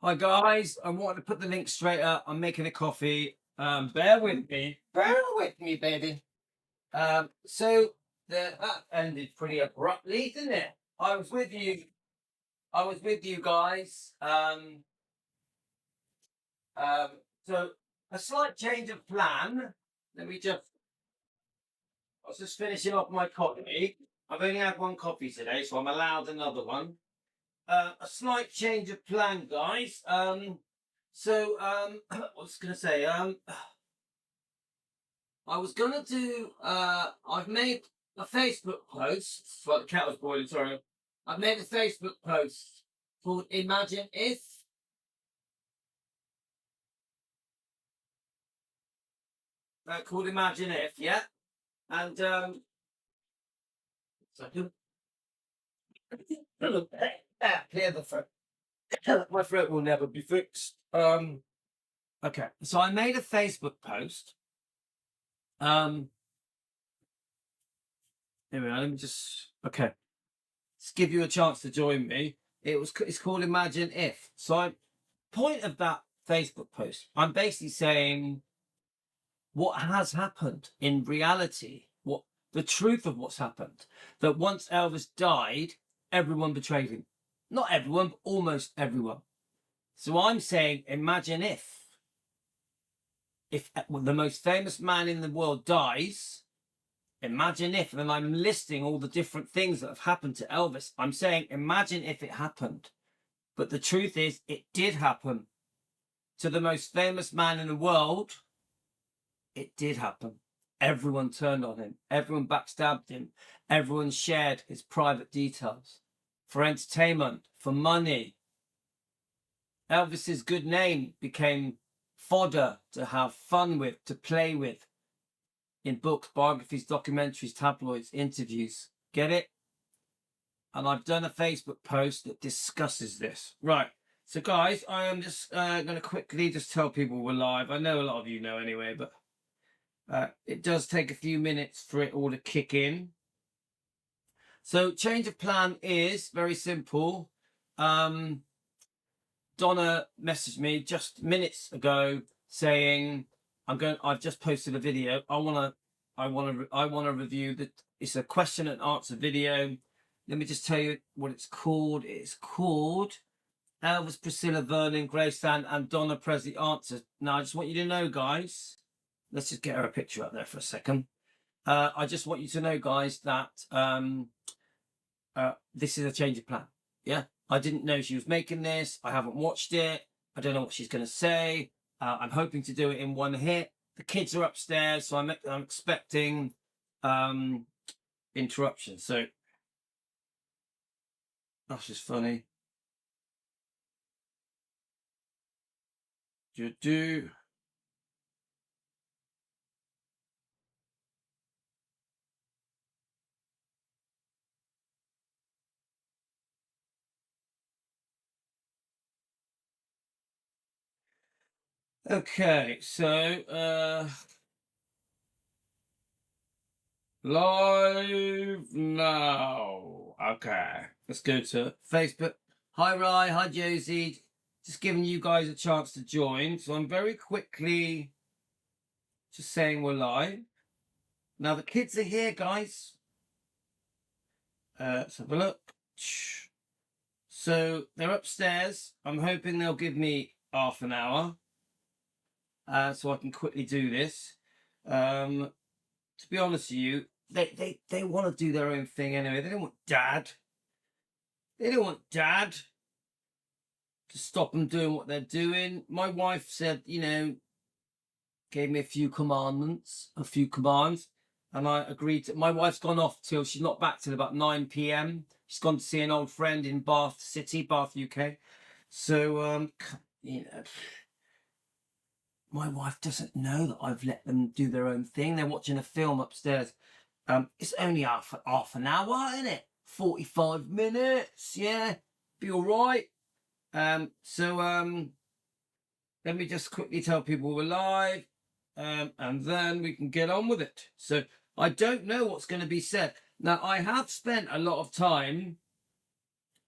Hi guys, I wanted to put the link straight up. I'm making a coffee. Bear with me, baby. So that ended pretty abruptly, didn't it? I was with you guys. Um, so a slight change of plan. Let me just. I was just finishing off my coffee. I've only had one coffee today, so I'm allowed another one. A slight change of plan, guys. I was gonna say, I was gonna do. I've made a Facebook post. Well, the cat was boiling. Sorry. I've made a Facebook post called "Imagine If." Called "Imagine If." Yeah, and second. Clear the throat. My throat will never be fixed. Okay, so I made a Facebook post. Um, Anyway, let me just. Okay, let's give you a chance to join me. It's called Imagine If. Point of that Facebook post, I'm basically saying what has happened in reality, what the truth of what's happened. That once Elvis died, everyone betrayed him. Not everyone, but almost everyone. So I'm saying, imagine if the most famous man in the world dies. Imagine if, and then I'm listing all the different things that have happened to Elvis. I'm saying, imagine if it happened. But the truth is, it did happen to the most famous man in the world. It did happen. Everyone turned on him. Everyone backstabbed him. Everyone shared his private details for entertainment, for money. Elvis's good name became fodder to have fun with, to play with in books, biographies, documentaries, tabloids, interviews. Get it? And I've done a Facebook post that discusses this. Right. So, guys, I am just going to quickly just tell people we're live. I know a lot of you know anyway, but it does take a few minutes for it all to kick in. So, change of plan is very simple. Donna messaged me just minutes ago saying, I've just posted a video. I want to review that. It's a question and answer video. Let me just tell you what it's called. It's called Elvis, Priscilla, Vernon, Graceland, and Donna Presley Answers. Now, I just want you to know, guys, let's just get her a picture up there for a second. I just want you to know, guys, that this is a change of plan. Yeah, I didn't know she was making this. I haven't watched it. I don't know what she's going to say. I'm hoping to do it in one hit. The kids are upstairs, so I'm expecting interruptions. So that's just funny. Do. Okay, so live now. Okay, let's go to Facebook. Hi Rye, hi Josie. Just giving you guys a chance to join. So I'm very quickly just saying we're live. Now the kids are here, guys. Let's have a look. So they're upstairs. I'm hoping they'll give me half an hour. So I can quickly do this. To be honest with you, they want to do their own thing anyway. They don't want dad. They don't want dad to stop them doing what they're doing. My wife said, gave me a few commands, and I agreed to. My wife's gone off till she's not back till about 9 p.m. She's gone to see an old friend in Bath City, Bath, UK. So, my wife doesn't know that I've let them do their own thing. They're watching a film upstairs. It's only half an hour, isn't it? 45 minutes, yeah, be all right. Let me just quickly tell people we're live, and then we can get on with it. So I don't know what's going to be said. Now, I have spent a lot of time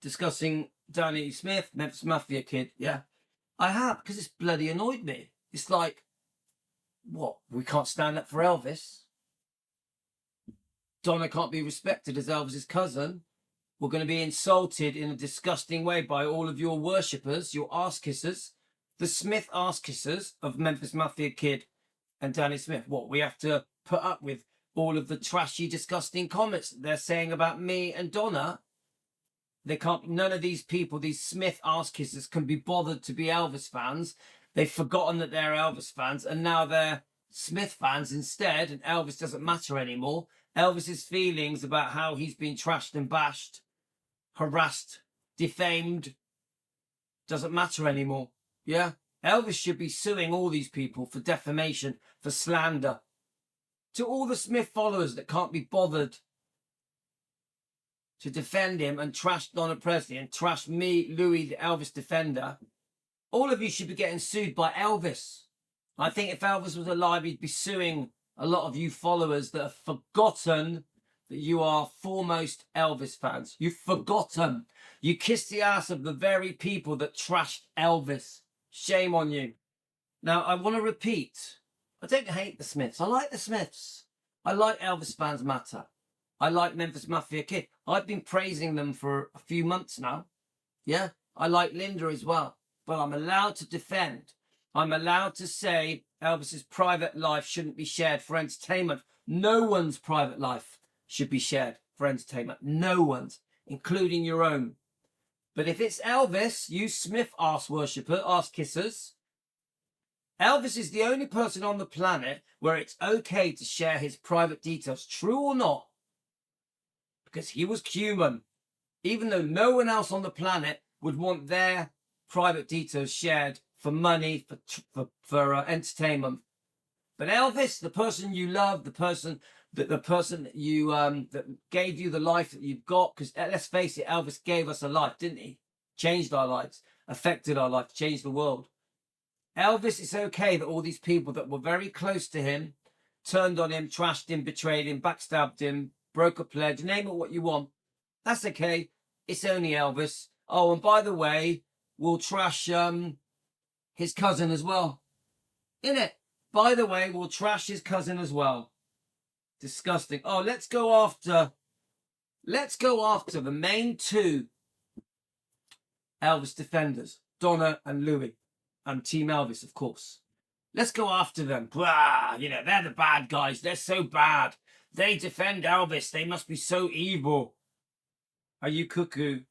discussing Danny Smith, Memphis Mafia kid, yeah. I have, because it's bloody annoyed me. It's like, what? We can't stand up for Elvis. Donna can't be respected as Elvis's cousin. We're going to be insulted in a disgusting way by all of your worshippers, your ass kissers, the Smith ass kissers of Memphis Mafia Kid and Danny Smith. What? We have to put up with all of the trashy, disgusting comments that they're saying about me and Donna. They can't, none of these people, these Smith ass kissers, can be bothered to be Elvis fans. They've forgotten that they're Elvis fans, and now they're Smith fans instead, and Elvis doesn't matter anymore. Elvis's feelings about how he's been trashed and bashed, harassed, defamed, doesn't matter anymore. Yeah? Elvis should be suing all these people for defamation, for slander. To all the Smith followers that can't be bothered to defend him and trash Donna Presley and trash me, Louis, the Elvis defender, all of you should be getting sued by Elvis. I think if Elvis was alive, he'd be suing a lot of you followers that have forgotten that you are foremost Elvis fans. You've forgotten. You kissed the ass of the very people that trashed Elvis. Shame on you. Now, I want to repeat, I don't hate the Smiths. I like the Smiths. I like Elvis Fans Matter. I like Memphis Mafia Kid. I've been praising them for a few months now. Yeah? I like Linda as well. But I'm allowed to defend. I'm allowed to say Elvis's private life shouldn't be shared for entertainment. No one's private life should be shared for entertainment. No one's, including your own. But if it's Elvis, you Smith ass worshipper, ass kissers, Elvis is the only person on the planet where it's okay to share his private details, true or not, because he was human, even though no one else on the planet would want their private details shared for money, for entertainment. But Elvis, the person you love, the person that you that gave you the life that you've got, because let's face it, Elvis gave us a life, didn't he? Changed our lives, affected our life, changed the world. Elvis, it's okay that all these people that were very close to him turned on him, trashed him, betrayed him, backstabbed him, broke a pledge, name it what you want. That's okay. It's only Elvis. Oh, and by the way, we'll trash his cousin as well. Innit? By the way, we'll trash his cousin as well. Disgusting. Oh, let's go after the main two Elvis defenders, Donna and Louis, and Team Elvis, of course. Let's go after them. Blah, you know, they're the bad guys. They're so bad. They defend Elvis. They must be so evil. Are you cuckoo?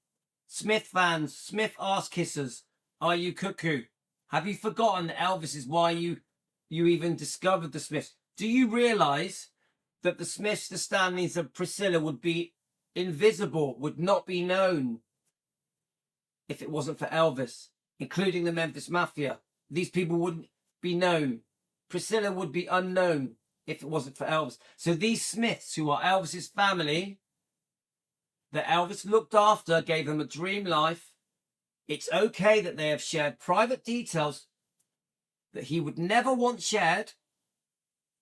Smith fans, Smith ass kissers, are you cuckoo? Have you forgotten that Elvis is why you even discovered the Smiths? Do you realise that the Smiths, the Stanleys and Priscilla would be invisible, would not be known if it wasn't for Elvis, including the Memphis Mafia? These people wouldn't be known. Priscilla would be unknown if it wasn't for Elvis. So these Smiths, who are Elvis's family, that Elvis looked after, gave them a dream life, it's okay that they have shared private details that he would never want shared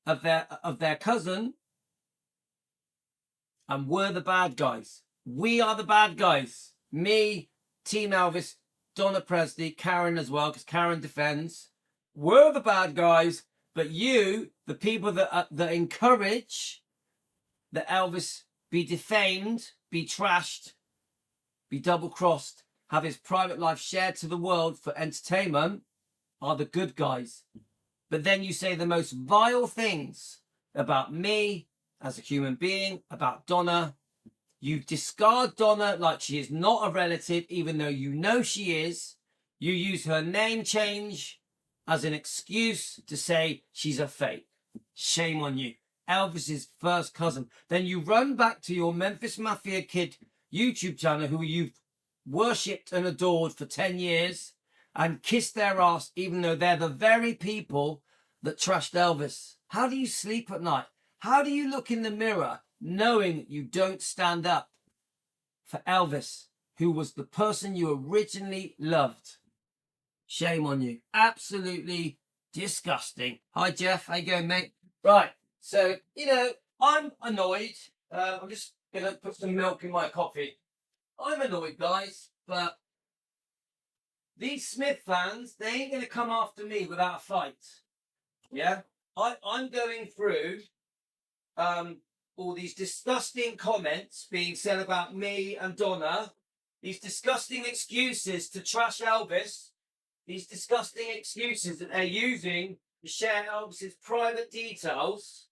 of their cousin, and we're the bad guys. We are the bad guys. Me, Team Elvis, Donna Presley, Karen as well, because Karen defends. We're the bad guys, but you, the people that encourage that Elvis be defamed, be trashed, be double-crossed, have his private life shared to the world for entertainment, are the good guys. But then you say the most vile things about me as a human being, about Donna. You discard Donna like she is not a relative, even though you know she is. You use her name change as an excuse to say she's a fake. Shame on you. Elvis's first cousin. Then you run back to your Memphis Mafia Kid YouTube channel, who you've worshipped and adored for 10 years, and kiss their ass, even though they're the very people that trashed Elvis. How do you sleep at night? How do you look in the mirror knowing that you don't stand up for Elvis, who was the person you originally loved? Shame on you. Absolutely disgusting. Hi, Jeff. How you going, mate? Right. So, you know, I'm annoyed. I'm just going to put some milk in my coffee. I'm annoyed, guys, but these Smith fans, they ain't going to come after me without a fight. Yeah? I'm going through all these disgusting comments being said about me and Donna, these disgusting excuses to trash Elvis, these disgusting excuses that they're using to share Elvis's private details,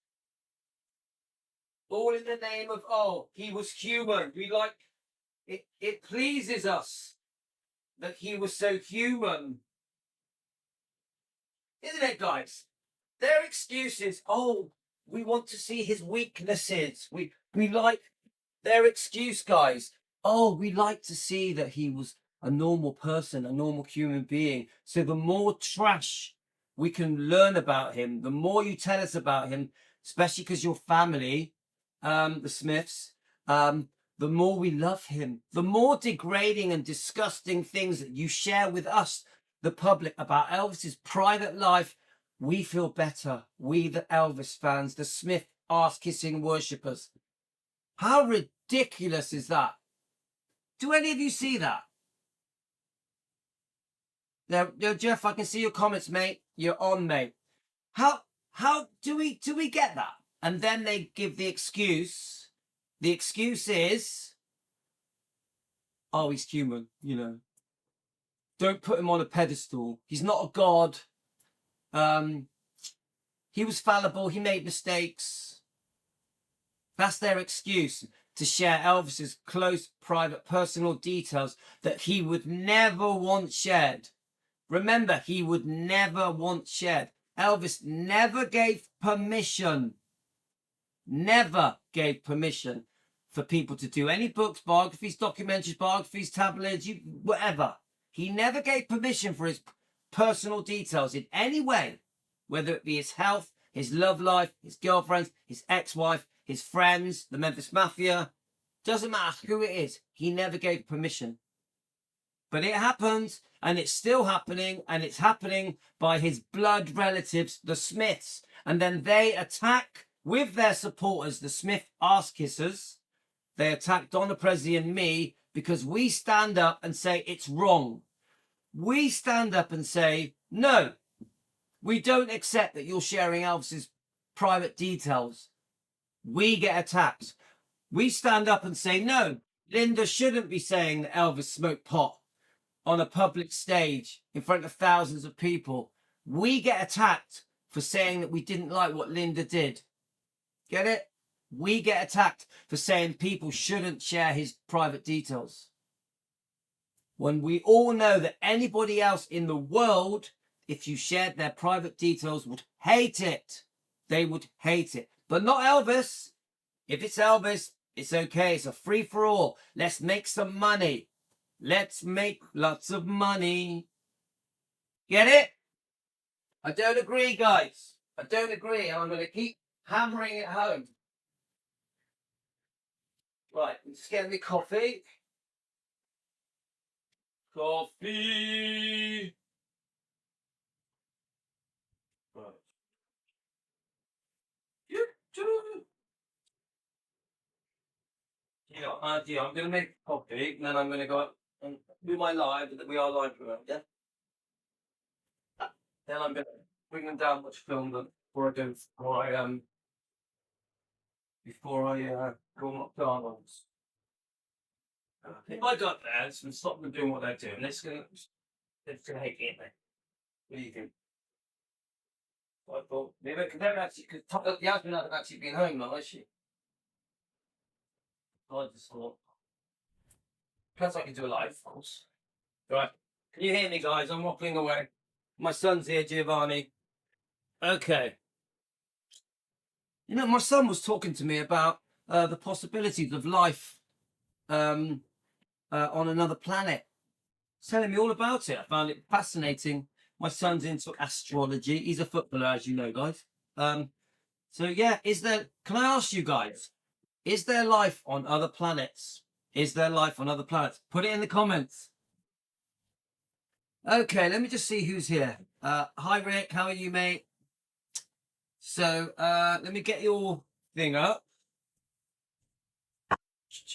all in the name of, oh, he was human. We like it. It pleases us that he was so human, isn't it, guys? Their excuses. Oh, we want to see his weaknesses. We like their excuse, guys. Oh, we like to see that he was a normal person, a normal human being. So the more trash we can learn about him, the more you tell us about him, especially because your family, the Smiths, the more we love him. The more degrading and disgusting things that you share with us, the public, about Elvis's private life, we feel better. We, the Elvis fans, the Smith ass-kissing worshippers. How ridiculous is that? Do any of you see that? Now, Jeff, I can see your comments, mate. You're on, mate. How do we get that? And then they give the excuse. The excuse is, oh, he's human, you know. Don't put him on a pedestal. He's not a god. He was fallible. He made mistakes. That's their excuse, to share Elvis's close, private, personal details that he would never want shared. Remember, he would never want shared. Elvis never gave permission. Never gave permission for people to do any books, biographies, documentaries, biographies, tabloids, whatever. He never gave permission for his personal details in any way, whether it be his health, his love life, his girlfriends, his ex-wife, his friends, the Memphis Mafia. Doesn't matter who it is. He never gave permission. But it happens, and it's still happening, and it's happening by his blood relatives, the Smiths. And then they attack with their supporters, the Smith ass-kissers. They attack Donna, Presley, and me because we stand up and say it's wrong. We stand up and say, no, we don't accept that you're sharing Elvis's private details. We get attacked. We stand up and say, no, Linda shouldn't be saying that Elvis smoked pot on a public stage in front of thousands of people. We get attacked for saying that we didn't like what Linda did. Get it? We get attacked for saying people shouldn't share his private details. When we all know that anybody else in the world, if you shared their private details, would hate it. They would hate it. But not Elvis. If it's Elvis, it's okay. It's a free-for-all. Let's make some money. Let's make lots of money. Get it? I don't agree, guys. I don't agree. I'm going to keep hammering it home. Right, I'm just getting me coffee. Coffee. Right. You know, I'm going to make coffee, and then I'm going to go up and do my live. We are live, yeah? Then I'm going to bring them down, watch film them before I go on McDonald's. If I got there, it's going to stop them doing what they're doing. They're going to hate me, mate. What do you think? I thought maybe because Yasmin hasn't actually been home now, has she? I just thought. Plus, I can do a live, of course. Right. Can you hear me, guys? I'm waffling away. My son's here, Giovanni. Okay. You know, my son was talking to me about the possibilities of life on another planet. He's telling me all about it. I found it fascinating. My son's into astrology. He's a footballer, as you know, guys. So yeah, can I ask you guys, is there life on other planets? Is there life on other planets? Put it in the comments. Okay, let me just see who's here. Hi, Rick. How are you, mate? So let me get your thing up.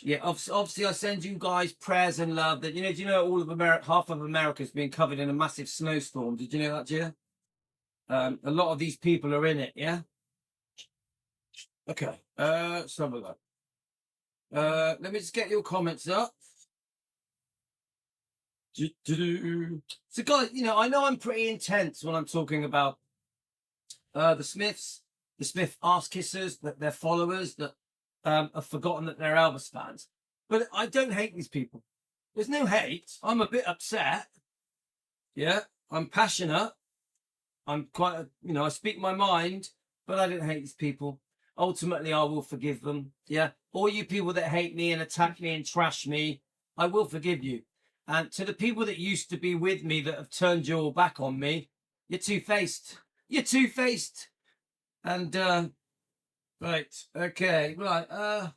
Yeah, obviously I send you guys prayers and love. That do you know all of America, half of America's been covered in a massive snowstorm. Did you know that, Gia? A lot of these people are in it. Yeah. Okay. Let's have a look. Let me just get your comments up. So, guys, I know I'm pretty intense when I'm talking about the Smiths, the Smith ass kissers, that their followers that have forgotten that they're Elvis fans. But I don't hate these people. There's no hate. I'm a bit upset. Yeah, I'm passionate. I'm quite, I speak my mind, but I don't hate these people. Ultimately, I will forgive them. Yeah, all you people that hate me and attack me and trash me, I will forgive you. And to the people that used to be with me that have turned your back on me, you're two-faced. You're two-faced. And right, okay, right.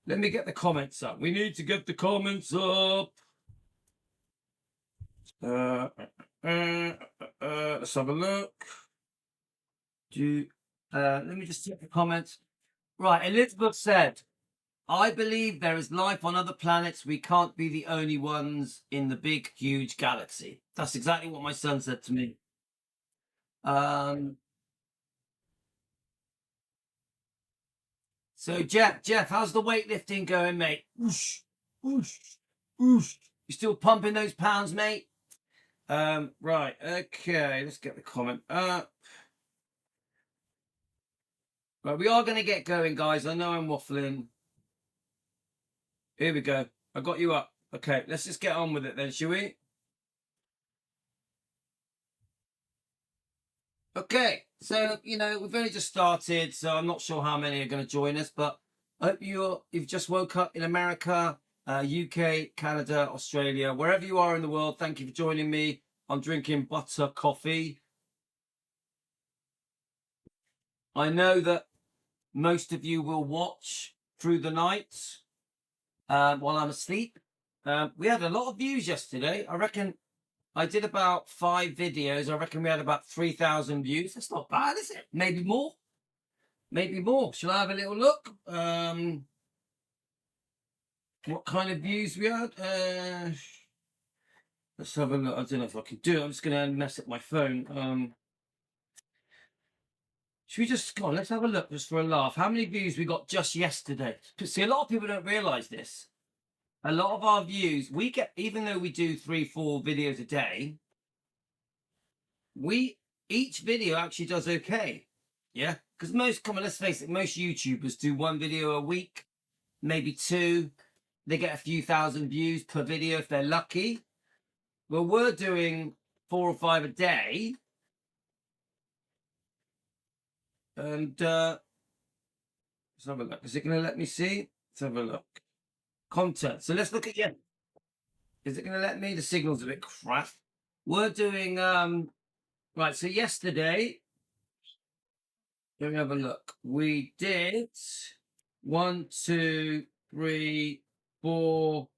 Let me get the comments up. We need to get the comments up. Let's have a look. Let me just check the comments. Right, Elizabeth said, I believe there is life on other planets. We can't be the only ones in the big, huge galaxy. That's exactly what my son said to me. So Jeff, how's the weightlifting going, mate? Whoosh, whoosh, whoosh. You still pumping those pounds, mate? Right, okay, let's get the comment up. Right, we are going to get going, guys. I know I'm waffling. Here we go. I got you up. Okay, let's just get on with it then, shall we? Okay, so, we've only just started, so I'm not sure how many are going to join us, but I hope you've just woke up in America, UK, Canada, Australia, wherever you are in the world. Thank you for joining me. I'm drinking butter coffee. I know that most of you will watch through the night while I'm asleep. We had a lot of views yesterday. I reckon I did about 5 videos. I reckon we had about 3,000 views. That's not bad, is it? Maybe more. Maybe more. Shall I have a little look? What kind of views we had? Let's have a look. I don't know if I can do it. I'm just going to mess up my phone. Should we just go on? Let's have a look just for a laugh. How many views we got just yesterday? See, a lot of people don't realise this. A lot of our views, we get, even though we do 3-4 videos a day, each video actually does okay. Yeah, because let's face it, most YouTubers do 1 video a week, maybe 2. They get a few thousand views per video if they're lucky. Well, we're doing 4 or 5 a day. And let's have a look. Is it going to let me see? Let's have a look. Content. So let's look again. Is it going to let me? The signal's a bit crap. We're doing right. So yesterday, let me have a look. We did 1, 2, 3, 4.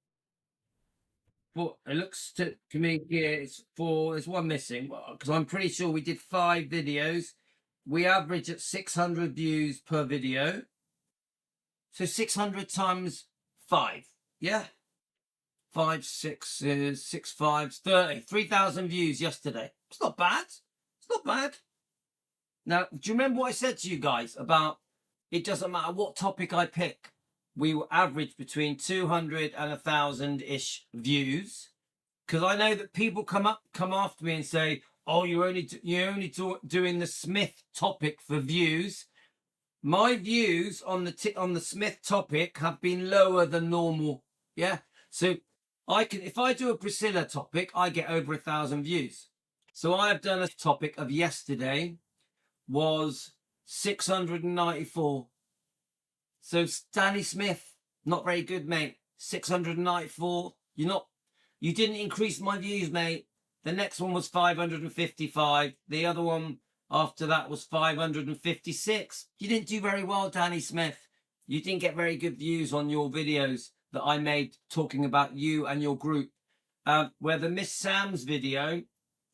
It looks to me here it's 4. There's 1 missing because I'm pretty sure we did 5 videos. We average at 600 views per video. So 600 times 5. Yeah. 5, 6s, 6 5s, 30. 3,000 views yesterday. It's not bad. It's not bad. Now, do you remember what I said to you guys about it doesn't matter what topic I pick? We will average between 200 and 1,000-ish views. Because I know that people come after me and say, oh, you're only doing the Smith topic for views. My views on the Smith topic have been lower than normal. Yeah. So if I do a Priscilla topic, I get over 1,000 views. So I have done a topic of yesterday was 694. So Danny Smith, not very good, mate. 694. You didn't increase my views, mate. The next one was 555. The other one after that was 556. You didn't do very well, Danny Smith. You didn't get very good views on your videos that I made talking about you and your group. Where the Miss Sam's video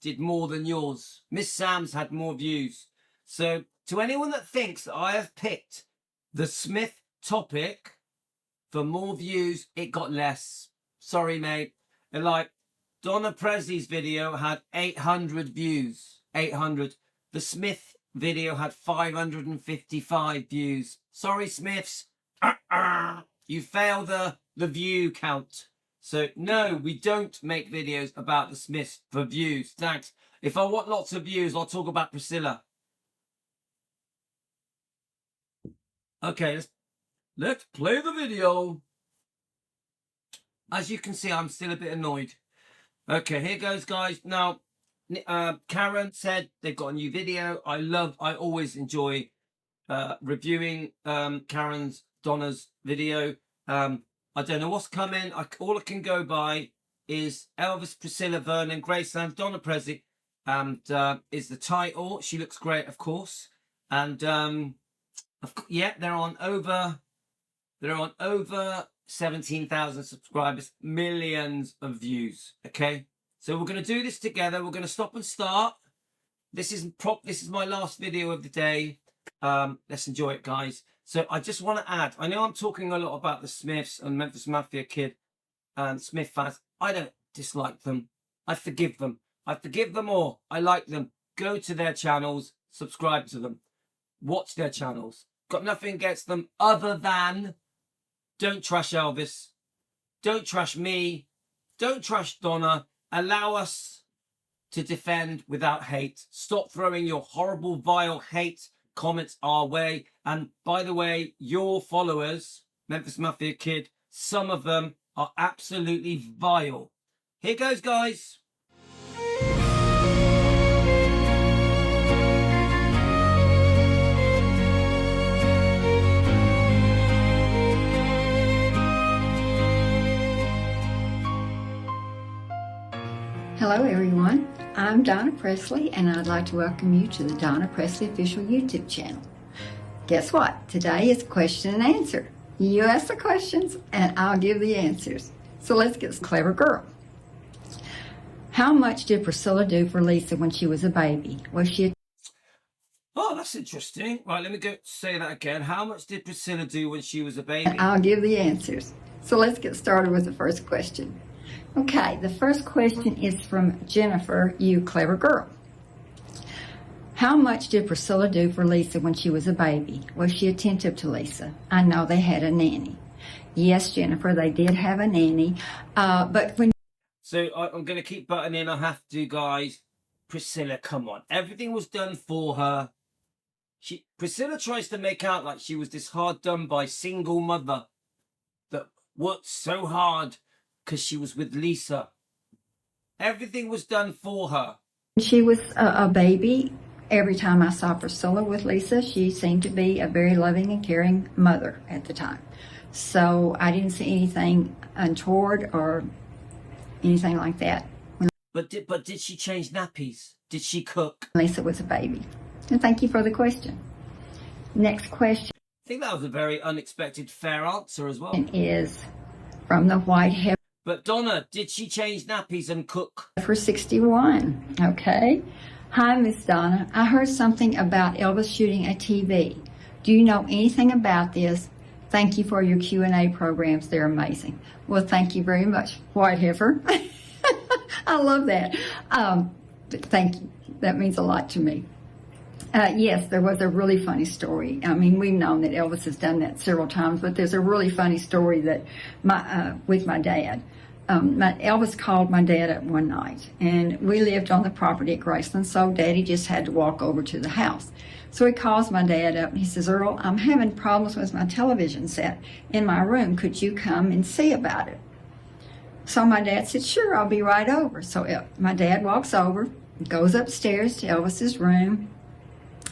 did more than yours. Miss Sam's had more views. So to anyone that thinks that I have picked the Smith topic for more views, it got less. Sorry, mate. And like, Donna Presley's video had 800 views. 800. The Smith video had 555 views. Sorry, Smiths. You fail the view count. So, no, we don't make videos about the Smiths for views. Thanks. If I want lots of views, I'll talk about Priscilla. Okay, let's play the video. As you can see, I'm still a bit annoyed. Okay, here goes, guys. Now, Karen said they've got a new video. I always enjoy reviewing Donna's video. I don't know what's coming. All I can go by is Elvis, Priscilla, Vernon, Graceland, Donna Presley, and is the title. She looks great, of course. And yeah, they're on over 17,000 subscribers, millions of views. Okay, so we're going to do this together. We're going to stop and start. This is my last video of the day. Let's enjoy it, guys. So I just want to add, I know I'm talking a lot about the Smiths and Memphis Mafia Kid and Smith fans. I don't dislike them. I forgive them. I forgive them all. I like them. Go to their channels, subscribe to them, watch their channels. Got nothing against them other than don't trash Elvis. Don't trash me. Don't trash Donna. Allow us to defend without hate. Stop throwing your horrible, vile hate comments our way. And by the way, your followers, Memphis Mafia Kid, some of them are absolutely vile. Here goes, guys. Hello everyone, I'm Donna Presley and I'd like to welcome you to the Donna Presley official YouTube channel. Guess what? Today is question and answer. You ask the questions and I'll give the answers. So let's get this clever girl. How much did Priscilla do for Lisa when she was a baby? Was she... Oh, that's interesting. Right, let me go say that again. How much did Priscilla do when she was a baby? I'll give the answers. So let's get started with the first question. Okay, the first question is from Jennifer, you clever girl. How much did Priscilla do for Lisa when she was a baby? Was she attentive to Lisa? I know they had a nanny. Yes, Jennifer, they did have a nanny. But when... So I'm going to keep butting in. I have to, guys. Priscilla, come on. Everything was done for her. Priscilla tries to make out like she was this hard done by single mother that worked so hard because she was with Lisa. Everything was done for her. She was a baby. Every time I saw Priscilla with Lisa, she seemed to be a very loving and caring mother at the time. So I didn't see anything untoward or anything like that. But did she change nappies? Did she cook? Lisa was a baby. And thank you for the question. Next question. I think that was a very unexpected fair answer as well. Is from the White Heifer. But Donna, did she change nappies and cook? For 61, okay. Hi, Miss Donna. I heard something about Elvis shooting a TV. Do you know anything about this? Thank you for your Q&A programs. They're amazing. Well, thank you very much, White Heifer. I love that. Thank you. That means a lot to me. Yes, there was a really funny story. I mean, we've known that Elvis has done that several times, but there's a really funny story that with my dad. Elvis called my dad up one night, and we lived on the property at Graceland, so Daddy just had to walk over to the house. So he calls my dad up, and he says, Earl, I'm having problems with my television set in my room. Could you come and see about it? So my dad said, sure, I'll be right over. So my dad walks over, goes upstairs to Elvis's room,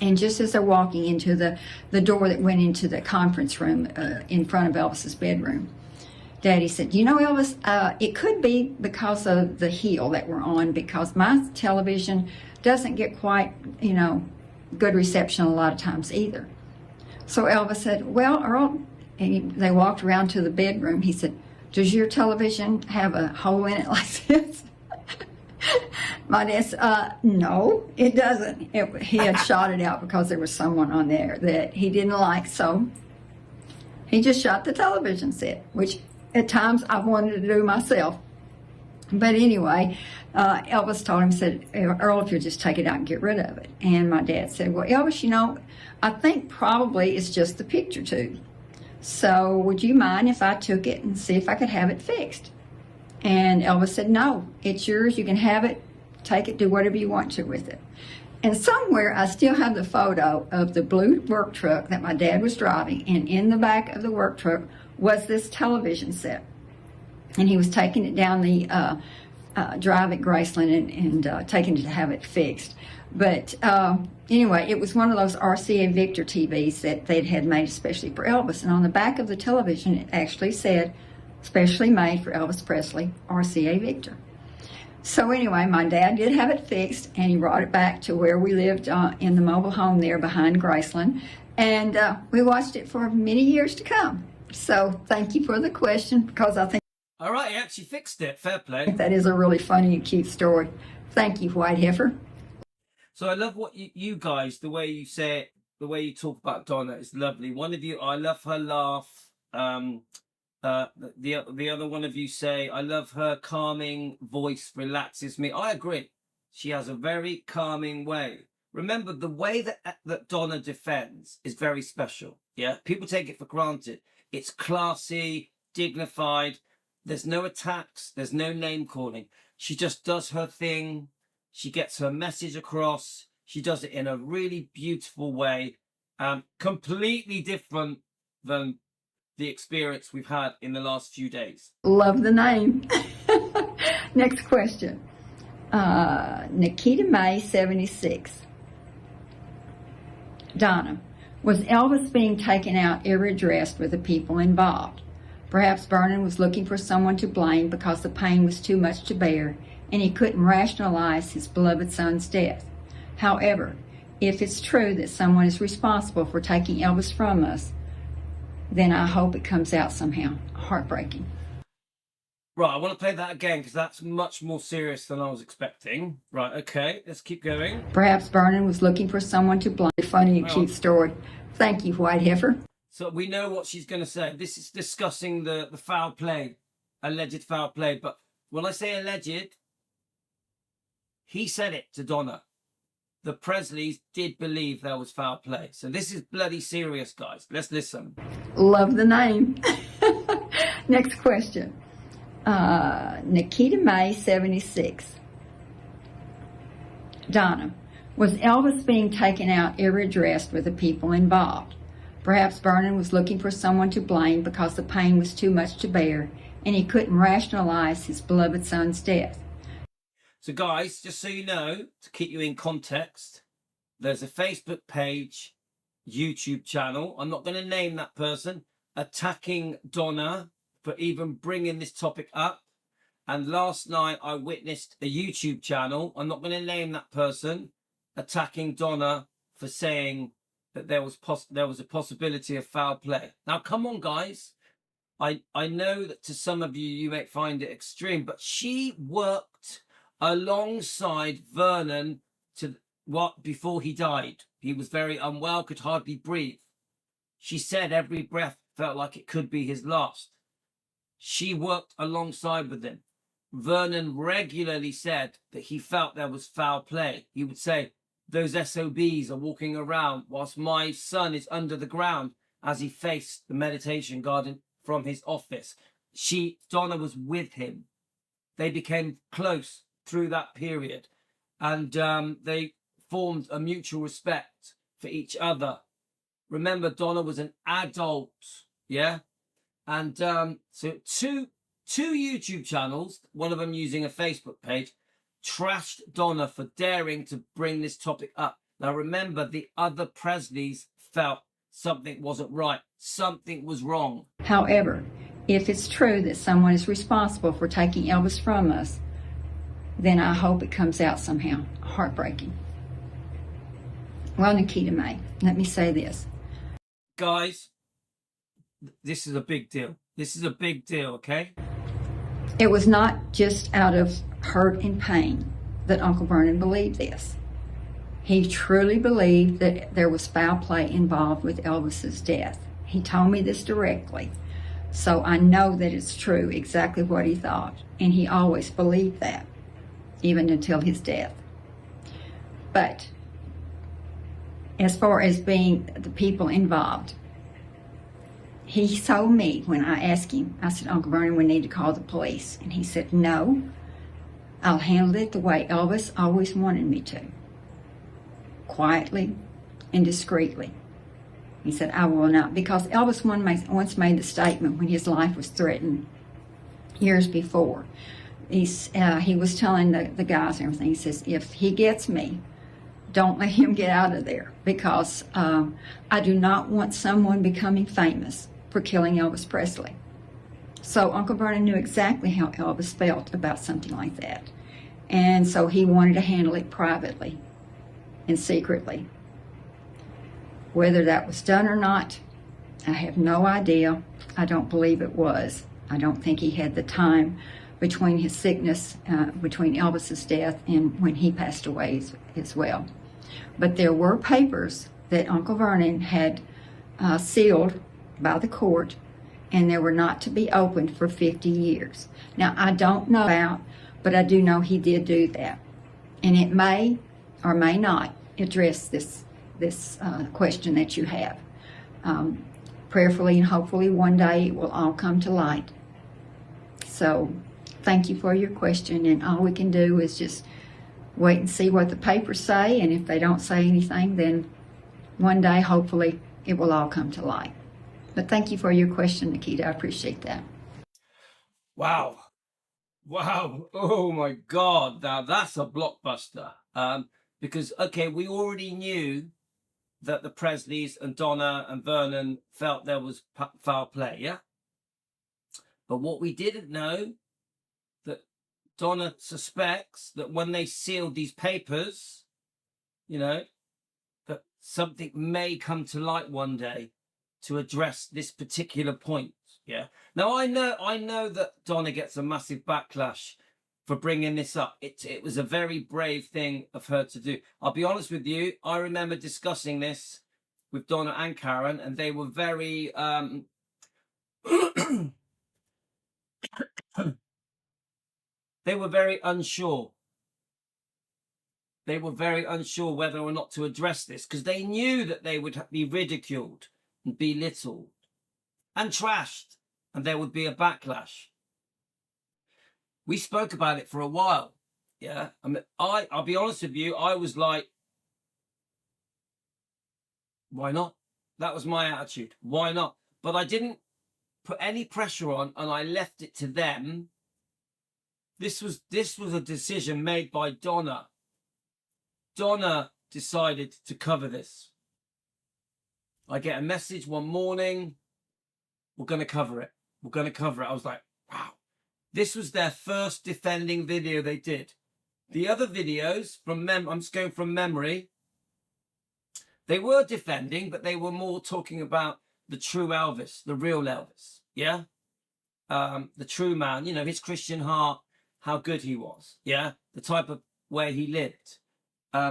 and just as they're walking into the door that went into the conference room in front of Elvis's bedroom, Daddy said, you know, Elvis, it could be because of the heel that we're on, because my television doesn't get quite, good reception a lot of times either. So Elvis said, well, Earl, and they walked around to the bedroom. He said, does your television have a hole in it like this? My dad said, no, it doesn't. He had shot it out because there was someone on there that he didn't like. So He just shot the television set, which at times I wanted to do myself. But anyway, Elvis told him, said, Earl, if you'll just take it out and get rid of it. And my dad said, well, Elvis, you know, I think probably it's just the picture tube. So would you mind if I took it and see if I could have it fixed? And Elvis said, no, it's yours. You can have it, take it, do whatever you want to with it. And somewhere I still have the photo of the blue work truck that my dad was driving, and in the back of the work truck was this television set. And he was taking it down the drive at Graceland and taking it to have it fixed. But anyway, it was one of those RCA Victor TVs that they'd had made especially for Elvis. And on the back of the television, it actually said, specially made for Elvis Presley, RCA Victor. So anyway, my dad did have it fixed, and he brought it back to where we lived in the mobile home there behind Graceland. And we watched it for many years to come. So thank you for the question, because I think All right, he actually fixed it. Fair play. that is a really funny and cute story. Thank you, White Heifer. So I love what you guys, the way you say it, the way you talk about Donna is lovely. One of you, I love her laugh. The other one of you say, I love her calming voice, relaxes me. I agree. She has a very calming way. Remember, the way that Donna defends is very special. Yeah, people take it for granted. It's classy, dignified. There's no attacks. There's no name calling. She just does her thing. She gets her message across. She does it in a really beautiful way. Completely different than the experience we've had in the last few days. Love the name. Next question. Nikita May, 76. Donna, was Elvis being taken out ill-dressed with the people involved? Perhaps Vernon was looking for someone to blame because the pain was too much to bear and he couldn't rationalize his beloved son's death. However, if it's true that someone is responsible for taking Elvis from us, then I hope it comes out somehow. Heartbreaking. Right, I want to play that again because that's much more serious than I was expecting. Right, okay, let's keep going. Perhaps Vernon was looking for someone to blame. Funny and cute story. Thank you, White Heifer. So we know what she's going to say. This is discussing the foul play, alleged foul play. But when I say alleged, he said it to Donna. The Presleys did believe there was foul play. So this is bloody serious, guys. Let's listen. Love the name. Next question. Nikita May, 76. Donna, was Elvis being taken out ill-dressed with the people involved? Perhaps Vernon was looking for someone to blame because the pain was too much to bear and he couldn't rationalize his beloved son's death. So guys, just so you know, to keep you in context, there's a Facebook page, YouTube channel, I'm not going to name that person, attacking Donna for even bringing this topic up. And last night I witnessed a YouTube channel, I'm not going to name that person, attacking Donna for saying that there was a possibility of foul play. Now, come on, guys. I know that to some of you, you may find it extreme, but she worked alongside Vernon before he died. He was very unwell, could hardly breathe. She said every breath felt like it could be his last. She worked alongside with him. Vernon regularly said that he felt there was foul play. He would say, those SOBs are walking around whilst my son is under the ground, as he faced the meditation garden from his office. Donna was with him. They became close through that period, and they formed a mutual respect for each other. Remember, Donna was an adult, yeah? And so two YouTube channels, one of them using a Facebook page, trashed Donna for daring to bring this topic up. Now remember, the other Presleys felt something wasn't right. Something was wrong. However, if it's true that someone is responsible for taking Elvis from us, then I hope it comes out somehow. Heartbreaking. Well, Nikita May, let me say this. Guys, this is a big deal. This is a big deal, okay? It was not just out of hurt and pain that Uncle Vernon believed this. He truly believed that there was foul play involved with Elvis's death. He told me this directly. So I know that it's true, exactly what he thought. And he always believed that, even until his death. But as far as being the people involved, he told me when I asked him, I said, Uncle Vernon, we need to call the police. And he said, no, I'll handle it the way Elvis always wanted me to, quietly and discreetly. He said, I will not, because Elvis once made the statement when his life was threatened years before. He was telling the guys and everything, he says, if he gets me, don't let him get out of there, because I do not want someone becoming famous for killing Elvis Presley. So Uncle Vernon knew exactly how Elvis felt about something like that. And so he wanted to handle it privately and secretly. Whether that was done or not, I have no idea. I don't believe it was. I don't think he had the time between his sickness, between Elvis's death and when he passed away as well. But there were papers that Uncle Vernon had sealed by the court, and they were not to be opened for 50 years. Now, I don't know about, but I do know he did do that. And it may or may not address this question that you have. Prayerfully and hopefully one day it will all come to light. So thank you for your question, and all we can do is just wait and see what the papers say, and if they don't say anything, then one day hopefully it will all come to light. But thank you for your question, Nikita. I appreciate that. Wow. Oh my God. Now that's a blockbuster. Because, okay, we already knew that the Presleys and Donna and Vernon felt there was foul play, yeah? But what we didn't know, that Donna suspects that when they sealed these papers, you know, that something may come to light one day to address this particular point, yeah? Now, I know that Donna gets a massive backlash for bringing this up. It was a very brave thing of her to do. I'll be honest with you, I remember discussing this with Donna and Karen, and they were very they were very unsure. They were very unsure whether or not to address this, because they knew that they would be ridiculed and belittled and trashed, and there would be a backlash. We spoke about it for a while, yeah? I mean, I'll be honest with you, I was like, why not? That was my attitude. Why not? But I didn't put any pressure on, and I left it to them. This was a decision made by Donna. Donna decided to cover this. I get a message one morning, we're going to cover it. We're going to cover it. I was like, wow. This was their first defending video they did. The other videos, I'm just going from memory, they were defending, but they were more talking about the true Elvis, the real Elvis, yeah? The true man, you know, his Christian heart, how good he was, yeah? The type of way he lived.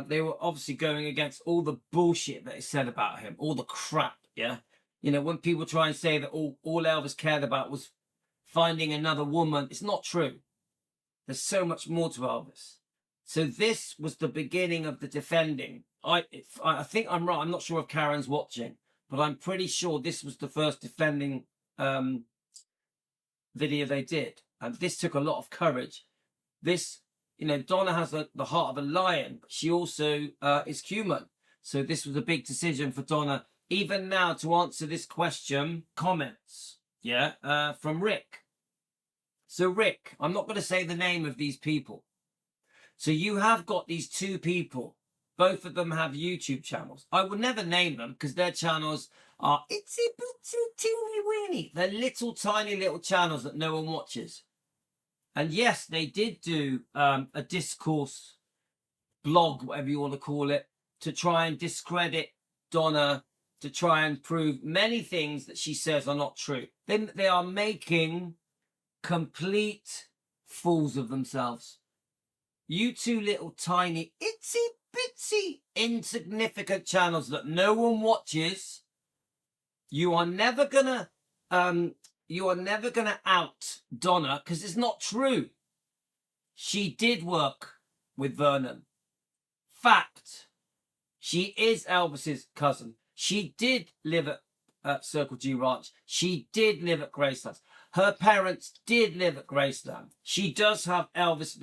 They were obviously going against all the bullshit that is said about him, all the crap, yeah? You know, when people try and say that all Elvis cared about was finding another woman, it's not true. There's so much more to Elvis. So this was the beginning of the defending. I think I'm right. I'm not sure if Karen's watching, but I'm pretty sure this was the first defending video they did. And this took a lot of courage. This, you know, Donna has the heart of a lion, but she also is human. So this was a big decision for Donna. Even now, to answer this question, comments, yeah, from Rick. So Rick, I'm not going to say the name of these people. So you have got these two people. Both of them have YouTube channels. I will never name them because their channels are itsy bitsy teeny weeny. They're little tiny little channels that no one watches. And yes, they did do a discourse blog, whatever you want to call it, to try and discredit Donna, to try and prove many things that she says are not true. They are making complete fools of themselves. You two little tiny itsy bitsy insignificant channels that no one watches You are never gonna out Donna, because it's not true. She did work with Vernon. Fact. She is Elvis's cousin. She did live at Circle G Ranch. She did live at Graceland. Her parents did live at Graceland. She does have Elvis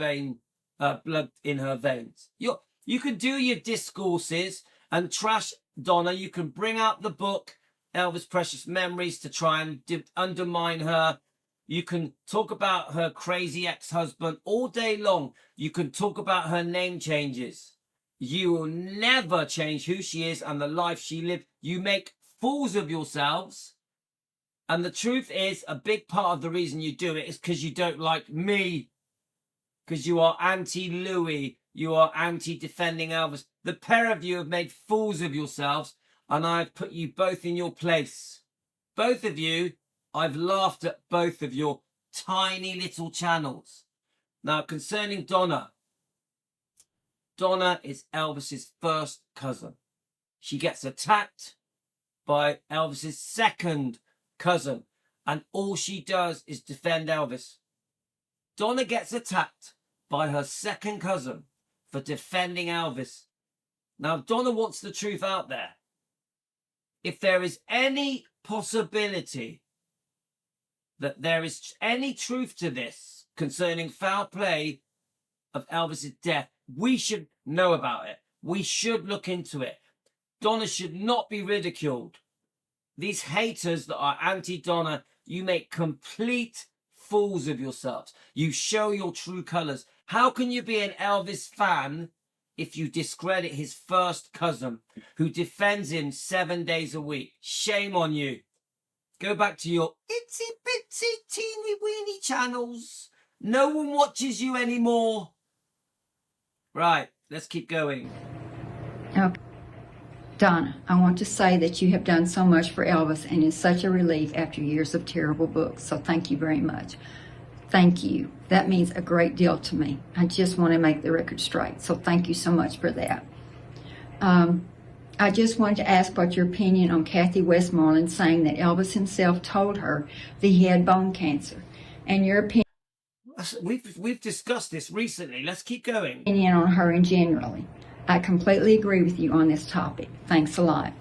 blood in her veins. You can do your discourses and trash Donna. You can bring out the book, Elvis Precious Memories, to try and undermine her. You can talk about her crazy ex-husband all day long. You can talk about her name changes. You will never change who she is and the life she lived. You make fools of yourselves. And the truth is, a big part of the reason you do it is because you don't like me. Because you are anti-Louis. You are anti-defending Elvis. The pair of you have made fools of yourselves, and I've put you both in your place. Both of you, I've laughed at both of your tiny little channels. Now, concerning Donna. Donna is Elvis's first cousin. She gets attacked by Elvis's second cousin, and all she does is defend Elvis. Donna gets attacked by her second cousin for defending Elvis. Now, Donna wants the truth out there. If there is any possibility that there is any truth to this concerning foul play of Elvis's death, we should know about it. We should look into it. Donna should not be ridiculed. These haters that are anti-Donna, you make complete fools of yourselves. You show your true colours. How can you be an Elvis fan if you discredit his first cousin who defends him 7 days a week? Shame on you. Go back to your itsy bitsy teeny weeny channels. No one watches you anymore. Right, let's keep going. Okay. Donna, I want to say that you have done so much for Elvis and is such a relief after years of terrible books. So thank you very much. Thank you. That means a great deal to me. I just want to make the record straight. So thank you so much for that. I just wanted to ask what your opinion on Kathy Westmoreland saying that Elvis himself told her that he had bone cancer. And your opinion We've discussed this recently. Let's keep going. On her in generally. I completely agree with you on this topic. Thanks a lot.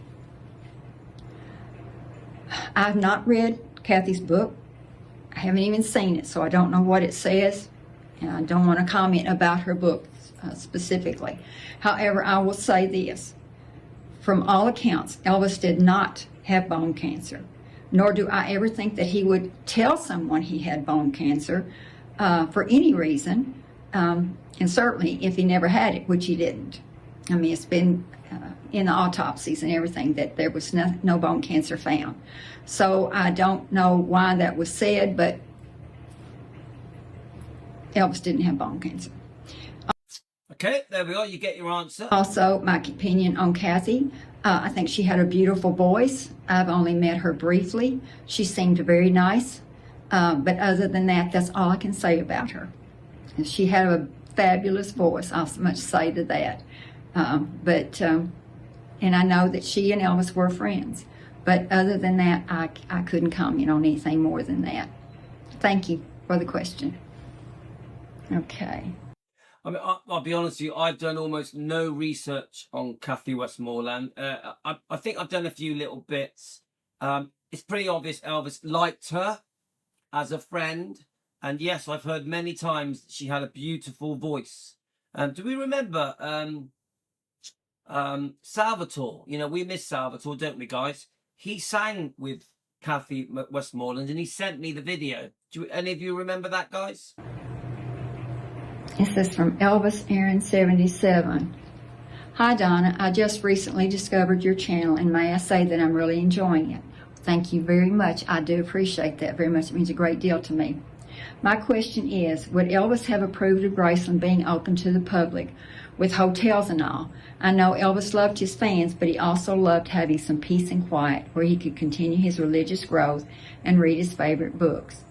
I've not read Kathy's book. I haven't even seen it, so I don't know what it says, and I don't want to comment about her book specifically. However, I will say this. From all accounts, Elvis did not have bone cancer, nor do I ever think that he would tell someone he had bone cancer for any reason, and certainly if he never had it, which he didn't. I mean, it's been in the autopsies and everything that there was no bone cancer found. So I don't know why that was said, but Elvis didn't have bone cancer. Okay, there we are. You get your answer. Also, my opinion on Kathy. I think she had a beautiful voice. I've only met her briefly. She seemed very nice. But other than that, that's all I can say about her. She had a fabulous voice. I'll much say to that. And I know that she and Elvis were friends. But other than that, I couldn't comment on anything more than that. Thank you for the question. Okay. I mean, I'll be honest with you, I've done almost no research on Kathy Westmoreland. I think I've done a few little bits. It's pretty obvious Elvis liked her as a friend. And yes, I've heard many times she had a beautiful voice. Do we remember Salvatore? You know, we miss Salvatore, don't we, guys? He sang with Kathy Westmoreland and he sent me the video. Do any of you remember that, guys? This is from Elvis Aaron 77. Hi Donna, I just recently discovered your channel and may I say that I'm really enjoying it. Thank you very much. I do appreciate that very much. It means a great deal to me. My question is, would Elvis have approved of Graceland being open to the public with hotels and all? I know Elvis loved his fans, but he also loved having some peace and quiet where he could continue his religious growth and read his favorite books.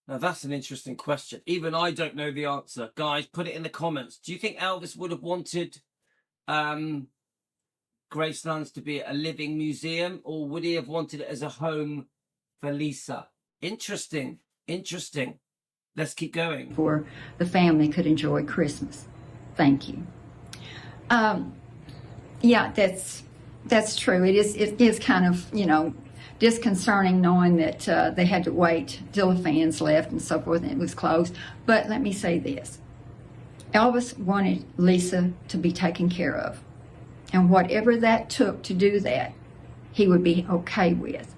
Now, that's an interesting question. Even I don't know the answer. Guys, put it in the comments. Do you think Elvis would have wanted Graceland's to be a living museum, or would he have wanted it as a home for Lisa? Interesting. Interesting. Let's keep going. For the family could enjoy Christmas. Thank you. Yeah, that's true. It is kind of, disconcerting knowing that they had to wait till the fans left and so forth and it was closed. But let me say this. Elvis wanted Lisa to be taken care of. And whatever that took to do that, he would be okay with.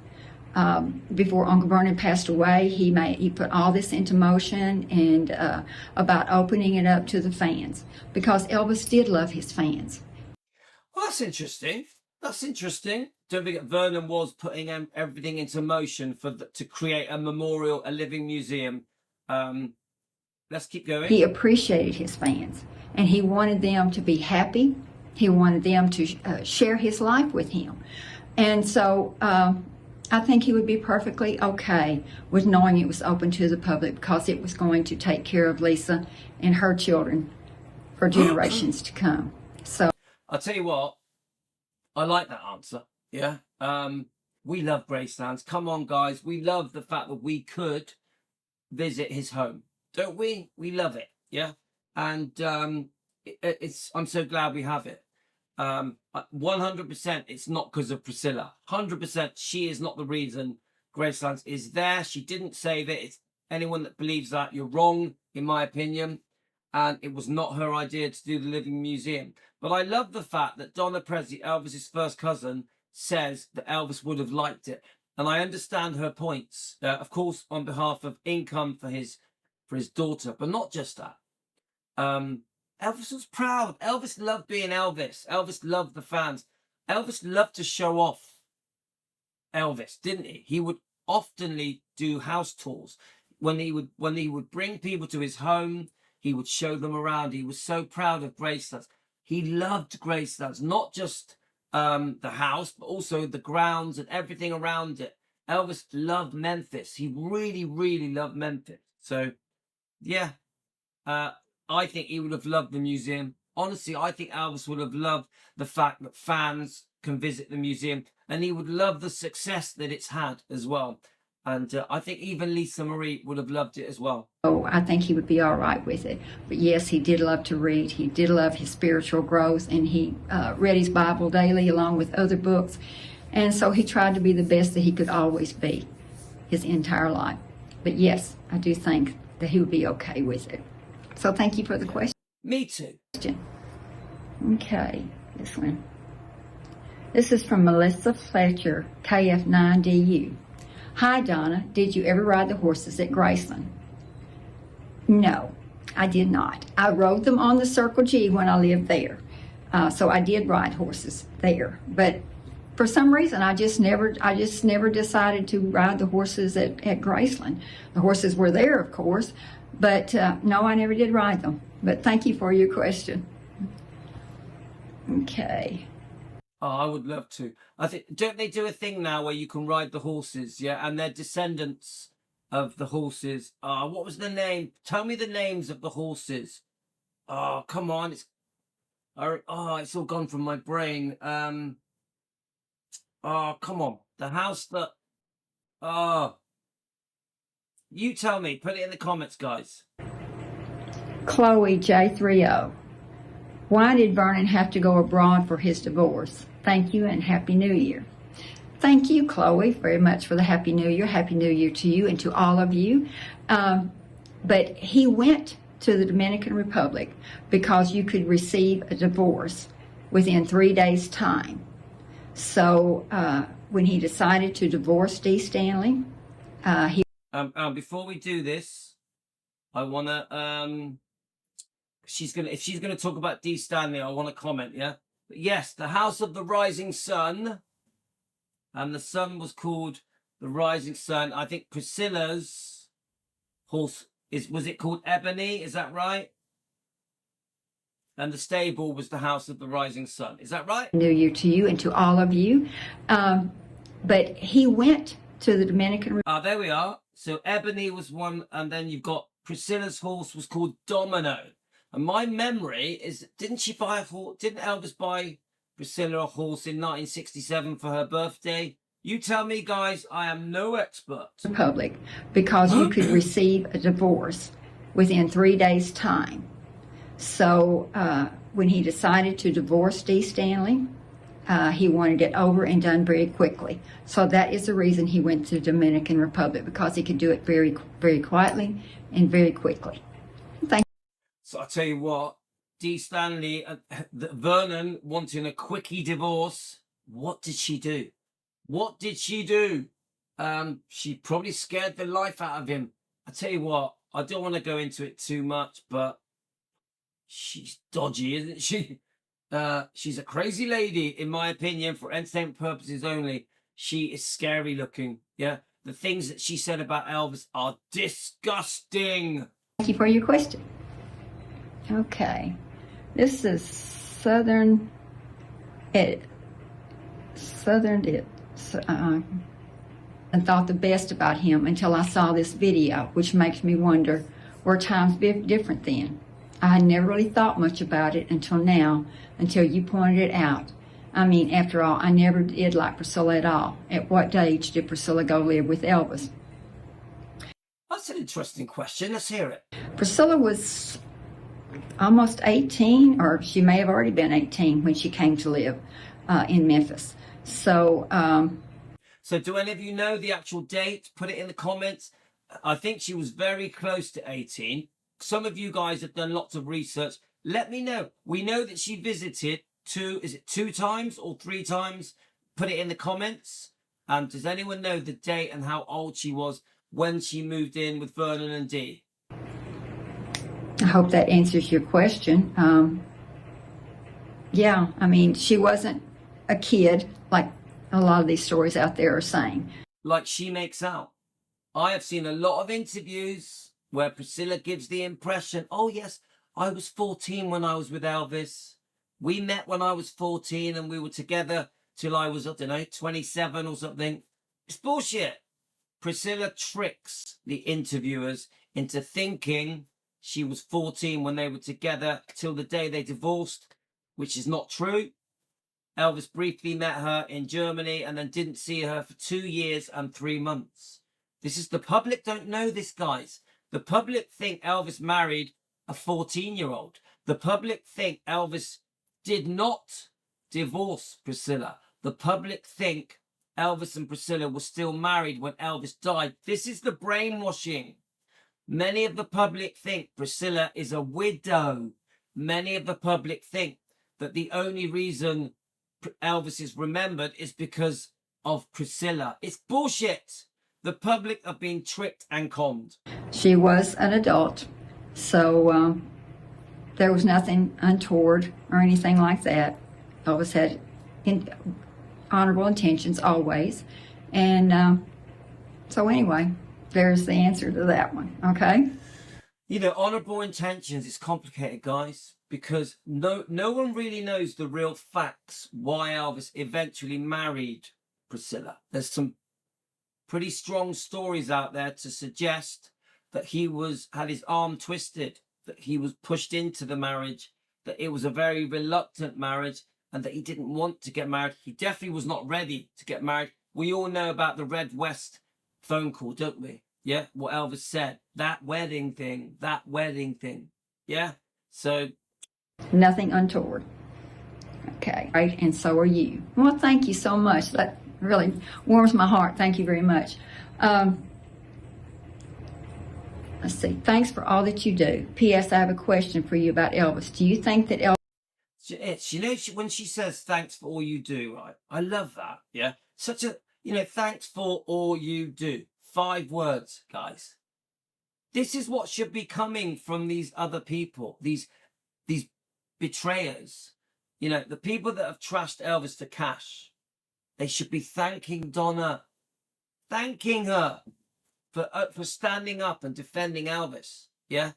Before Uncle Vernon passed away, he put all this into motion and about opening it up to the fans, because Elvis did love his fans. Well, that's interesting. That's interesting. Don't forget, Vernon was putting everything into motion to create a memorial, a living museum. Let's keep going. He appreciated his fans, and he wanted them to be happy. He wanted them to share his life with him. And so I think he would be perfectly okay with knowing it was open to the public, because it was going to take care of Lisa and her children for generations to come. So I'll tell you what, I like that answer. Yeah. We love Gracelands. Come on, guys. We love the fact that we could visit his home, don't we? We love it. Yeah. And I'm so glad we have it. 100% it's not because of Priscilla. 100% she is not the reason Gracelands is there. She didn't save it. It's anyone that believes that, you're wrong, in my opinion. And it was not her idea to do the living museum. But I love the fact that Donna Presley, Elvis's first cousin, says that Elvis would have liked it. And I understand her points, of course, on behalf of income for his daughter, but not just that. Elvis was proud. Elvis loved being Elvis. Elvis loved the fans. Elvis loved to show off Elvis, didn't he? He would oftenly do house tours. When he would bring people to his home, he would show them around. He was so proud of Gracelands. He loved Gracelands, not just the house, but also the grounds and everything around it. Elvis loved Memphis. He really, really loved Memphis. So, yeah, I think he would have loved the museum. Honestly, I think Elvis would have loved the fact that fans can visit the museum, and he would love the success that it's had as well. And I think even Lisa Marie would have loved it as well. Oh, I think he would be all right with it. But yes, he did love to read. He did love his spiritual growth, and he read his Bible daily along with other books. And so he tried to be the best that he could always be his entire life. But yes, I do think that he would be okay with it. So thank you for the question. Me too. Okay, this one. This is from Melissa Fletcher, KF9DU. Hi, Donna. Did you ever ride the horses at Graceland? No, I did not. I rode them on the Circle G when I lived there. So I did ride horses there. But for some reason, I just never decided to ride the horses at Graceland. The horses were there, of course, but no, I never did ride them. But thank you for your question. Okay. Oh, I would love to. I think, don't they do a thing now where you can ride the horses, yeah? And they're descendants of the horses. What was the name? Tell me the names of the horses. Oh, come on. It's all gone from my brain. Oh, come on. The house that... you tell me. Put it in the comments, guys. Chloe J30. Why did Vernon have to go abroad for his divorce? Thank you and Happy New Year. Thank you, Chloe, very much for the Happy New Year. Happy New Year to you and to all of you. But he went to the Dominican Republic because you could receive a divorce within 3 days' time. So when he decided to divorce Dee Stanley, he... Before we do this, I want to... if she's gonna talk about Dee Stanley, I want to comment, yeah? But yes, the House of the Rising Sun, and the sun was called the Rising Sun. I think Priscilla's horse was it called Ebony? Is that right? And the stable was the House of the Rising Sun. Is that right? New Year to you and to all of you. But he went to the Dominican Republic. There we are. So Ebony was one, and then you've got Priscilla's horse was called Domino. And my memory is, didn't she buy a horse? Didn't Elvis buy Priscilla a horse in 1967 for her birthday? You tell me, guys. I am no expert. Republic because you could receive a divorce within 3 days' time. So when he decided to divorce Dee Stanley, he wanted it over and done very quickly. So that is the reason he went to the Dominican Republic, because he could do it very, very quietly and very quickly. Thank you. So I tell you what, Dee Stanley, Vernon wanting a quickie divorce. What did she do? What did she do? She probably scared the life out of him. I tell you what, I don't want to go into it too much, but she's dodgy, isn't she? She's a crazy lady, in my opinion, for entertainment purposes only. She is scary looking. Yeah, the things that she said about Elvis are disgusting. Thank you for your question. Okay, this is Southern Edit. And thought the best about him until I saw this video, which makes me wonder, were times different then? I had never really thought much about it until now, until you pointed it out. I mean, after all, I never did like Priscilla at all. At what age did Priscilla go live with Elvis? That's an interesting question. Let's hear it. Priscilla was almost 18, or she may have already been 18 when she came to live in Memphis. So do any of you know the actual date? Put it in the comments. I think she was very close to 18. Some of you guys have done lots of research. Let me know. We know that she visited two times or 3 times? Put it in the comments. Does anyone know the date and how old she was when she moved in with Vernon and Dee? I hope that answers your question. Yeah, I mean, she wasn't a kid like a lot of these stories out there are saying. Like she makes out. I have seen a lot of interviews where Priscilla gives the impression, oh yes, I was 14 when I was with Elvis. We met when I was 14 and we were together till I was, I don't know, 27 or something. It's bullshit. Priscilla tricks the interviewers into thinking she was 14 when they were together till the day they divorced, which is not true. Elvis briefly met her in Germany and then didn't see her for 2 years and 3 months. This is the public don't know this, guys. The public think Elvis married a 14-year-old. The public think Elvis did not divorce Priscilla. The public think Elvis and Priscilla were still married when Elvis died. This is the brainwashing. Many of the public think Priscilla is a widow. Many of the public think that the only reason Elvis is remembered is because of Priscilla. It's bullshit. The public are being tricked and conned. She was an adult, so there was nothing untoward or anything like that. Elvis had honorable intentions always. And so anyway, there's the answer to that one, okay? You know, honorable intentions is complicated, guys, because no one really knows the real facts why Elvis eventually married Priscilla. There's some pretty strong stories out there to suggest that he had his arm twisted, that he was pushed into the marriage, that it was a very reluctant marriage, and that he didn't want to get married. He definitely was not ready to get married. We all know about the Red West phone call, don't we? Yeah, what Elvis said. That wedding thing. Yeah, so. Nothing untoward. Okay, right, and so are you. Well, thank you so much. That really warms my heart. Thank you very much. Let's see. Thanks for all that you do. P.S. I have a question for you about Elvis. Do you think that Elvis... You know, when she says thanks for all you do, right? I love that, yeah? Such a, thanks for all you do. 5 words, guys. This is what should be coming from these other people, these betrayers. The people that have trashed Elvis to cash. They should be thanking Donna, thanking her for standing up and defending Elvis. Yeah,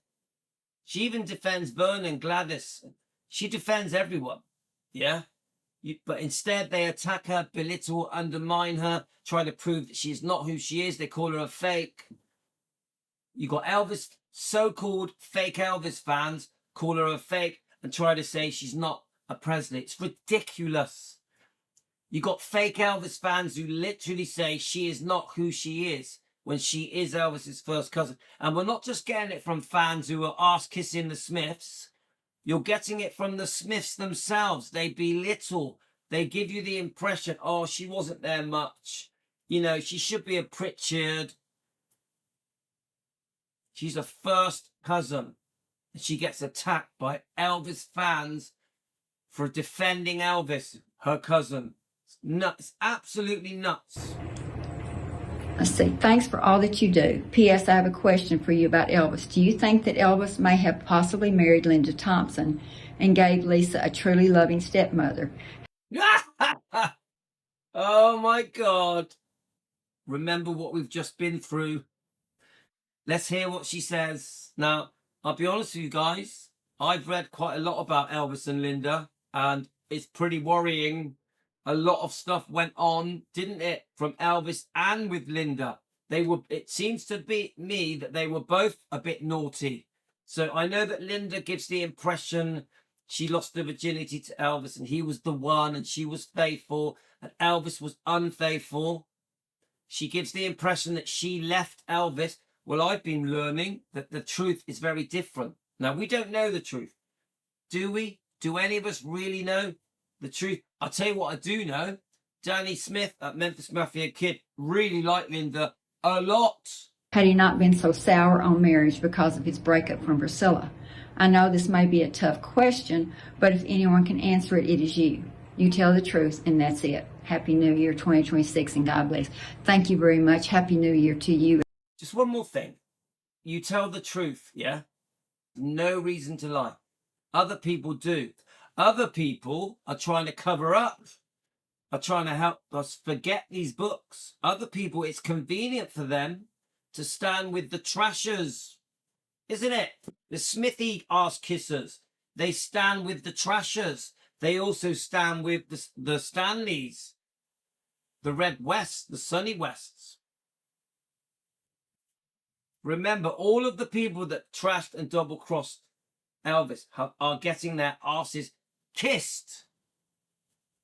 she even defends Vernon, Gladys. She defends everyone. Yeah, but instead they attack her, belittle, undermine her, try to prove that she's not who she is. They call her a fake. You got Elvis, so-called fake Elvis fans call her a fake and try to say she's not at Presley. It's ridiculous. You got fake Elvis fans who literally say she is not who she is when she is Elvis's first cousin. And we're not just getting it from fans who are ass-kissing the Smiths. You're getting it from the Smiths themselves. They belittle. They give you the impression, oh, she wasn't there much. You know, she should be a Pritchard. She's a first cousin. And she gets attacked by Elvis fans for defending Elvis, her cousin. It's nuts. Absolutely nuts. Let's see. Thanks for all that you do. P.S. I have a question for you about Elvis. Do you think that Elvis may have possibly married Linda Thompson and gave Lisa a truly loving stepmother? Oh my God. Remember what we've just been through. Let's hear what she says. Now, I'll be honest with you guys. I've read quite a lot about Elvis and Linda, and it's pretty worrying. A lot of stuff went on, didn't it, from Elvis and with Linda? It seems to be me that they were both a bit naughty. So I know that Linda gives the impression she lost her virginity to Elvis and he was the one and she was faithful and Elvis was unfaithful. She gives the impression that she left Elvis. Well, I've been learning that the truth is very different. Now, we don't know the truth. Do we? Do any of us really know the truth? I'll tell you what I do know. Danny Smith at Memphis Mafia Kid really liked Linda a lot. Had he not been so sour on marriage because of his breakup from Priscilla? I know this may be a tough question, but if anyone can answer it, it is you. You tell the truth, and that's it. Happy New Year 2026, and God bless. Thank you very much. Happy New Year to you. Just one more thing. You tell the truth, yeah? No reason to lie. Other people do. Other people are trying to cover up, are trying to help us forget these books. Other people, it's convenient for them to stand with the trashers, isn't it? The Smithy ass kissers. They stand with the trashers. They also stand with the Stanleys, the Red Wests, the Sunny Wests. Remember, all of the people that trashed and double-crossed Elvis are getting their asses kissed,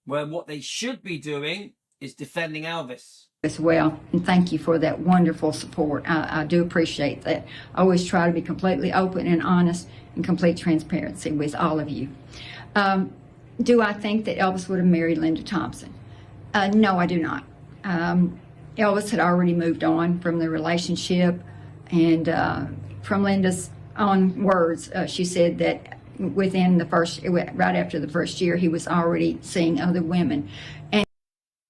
where what they should be doing is defending Elvis. As well, and thank you for that wonderful support. I do appreciate that. I always try to be completely open and honest and complete transparency with all of you. Do I think that Elvis would have married Linda Thompson? No, I do not. Elvis had already moved on from the relationship, and from Linda's own words, she said that within the right after the first year, he was already seeing other women. And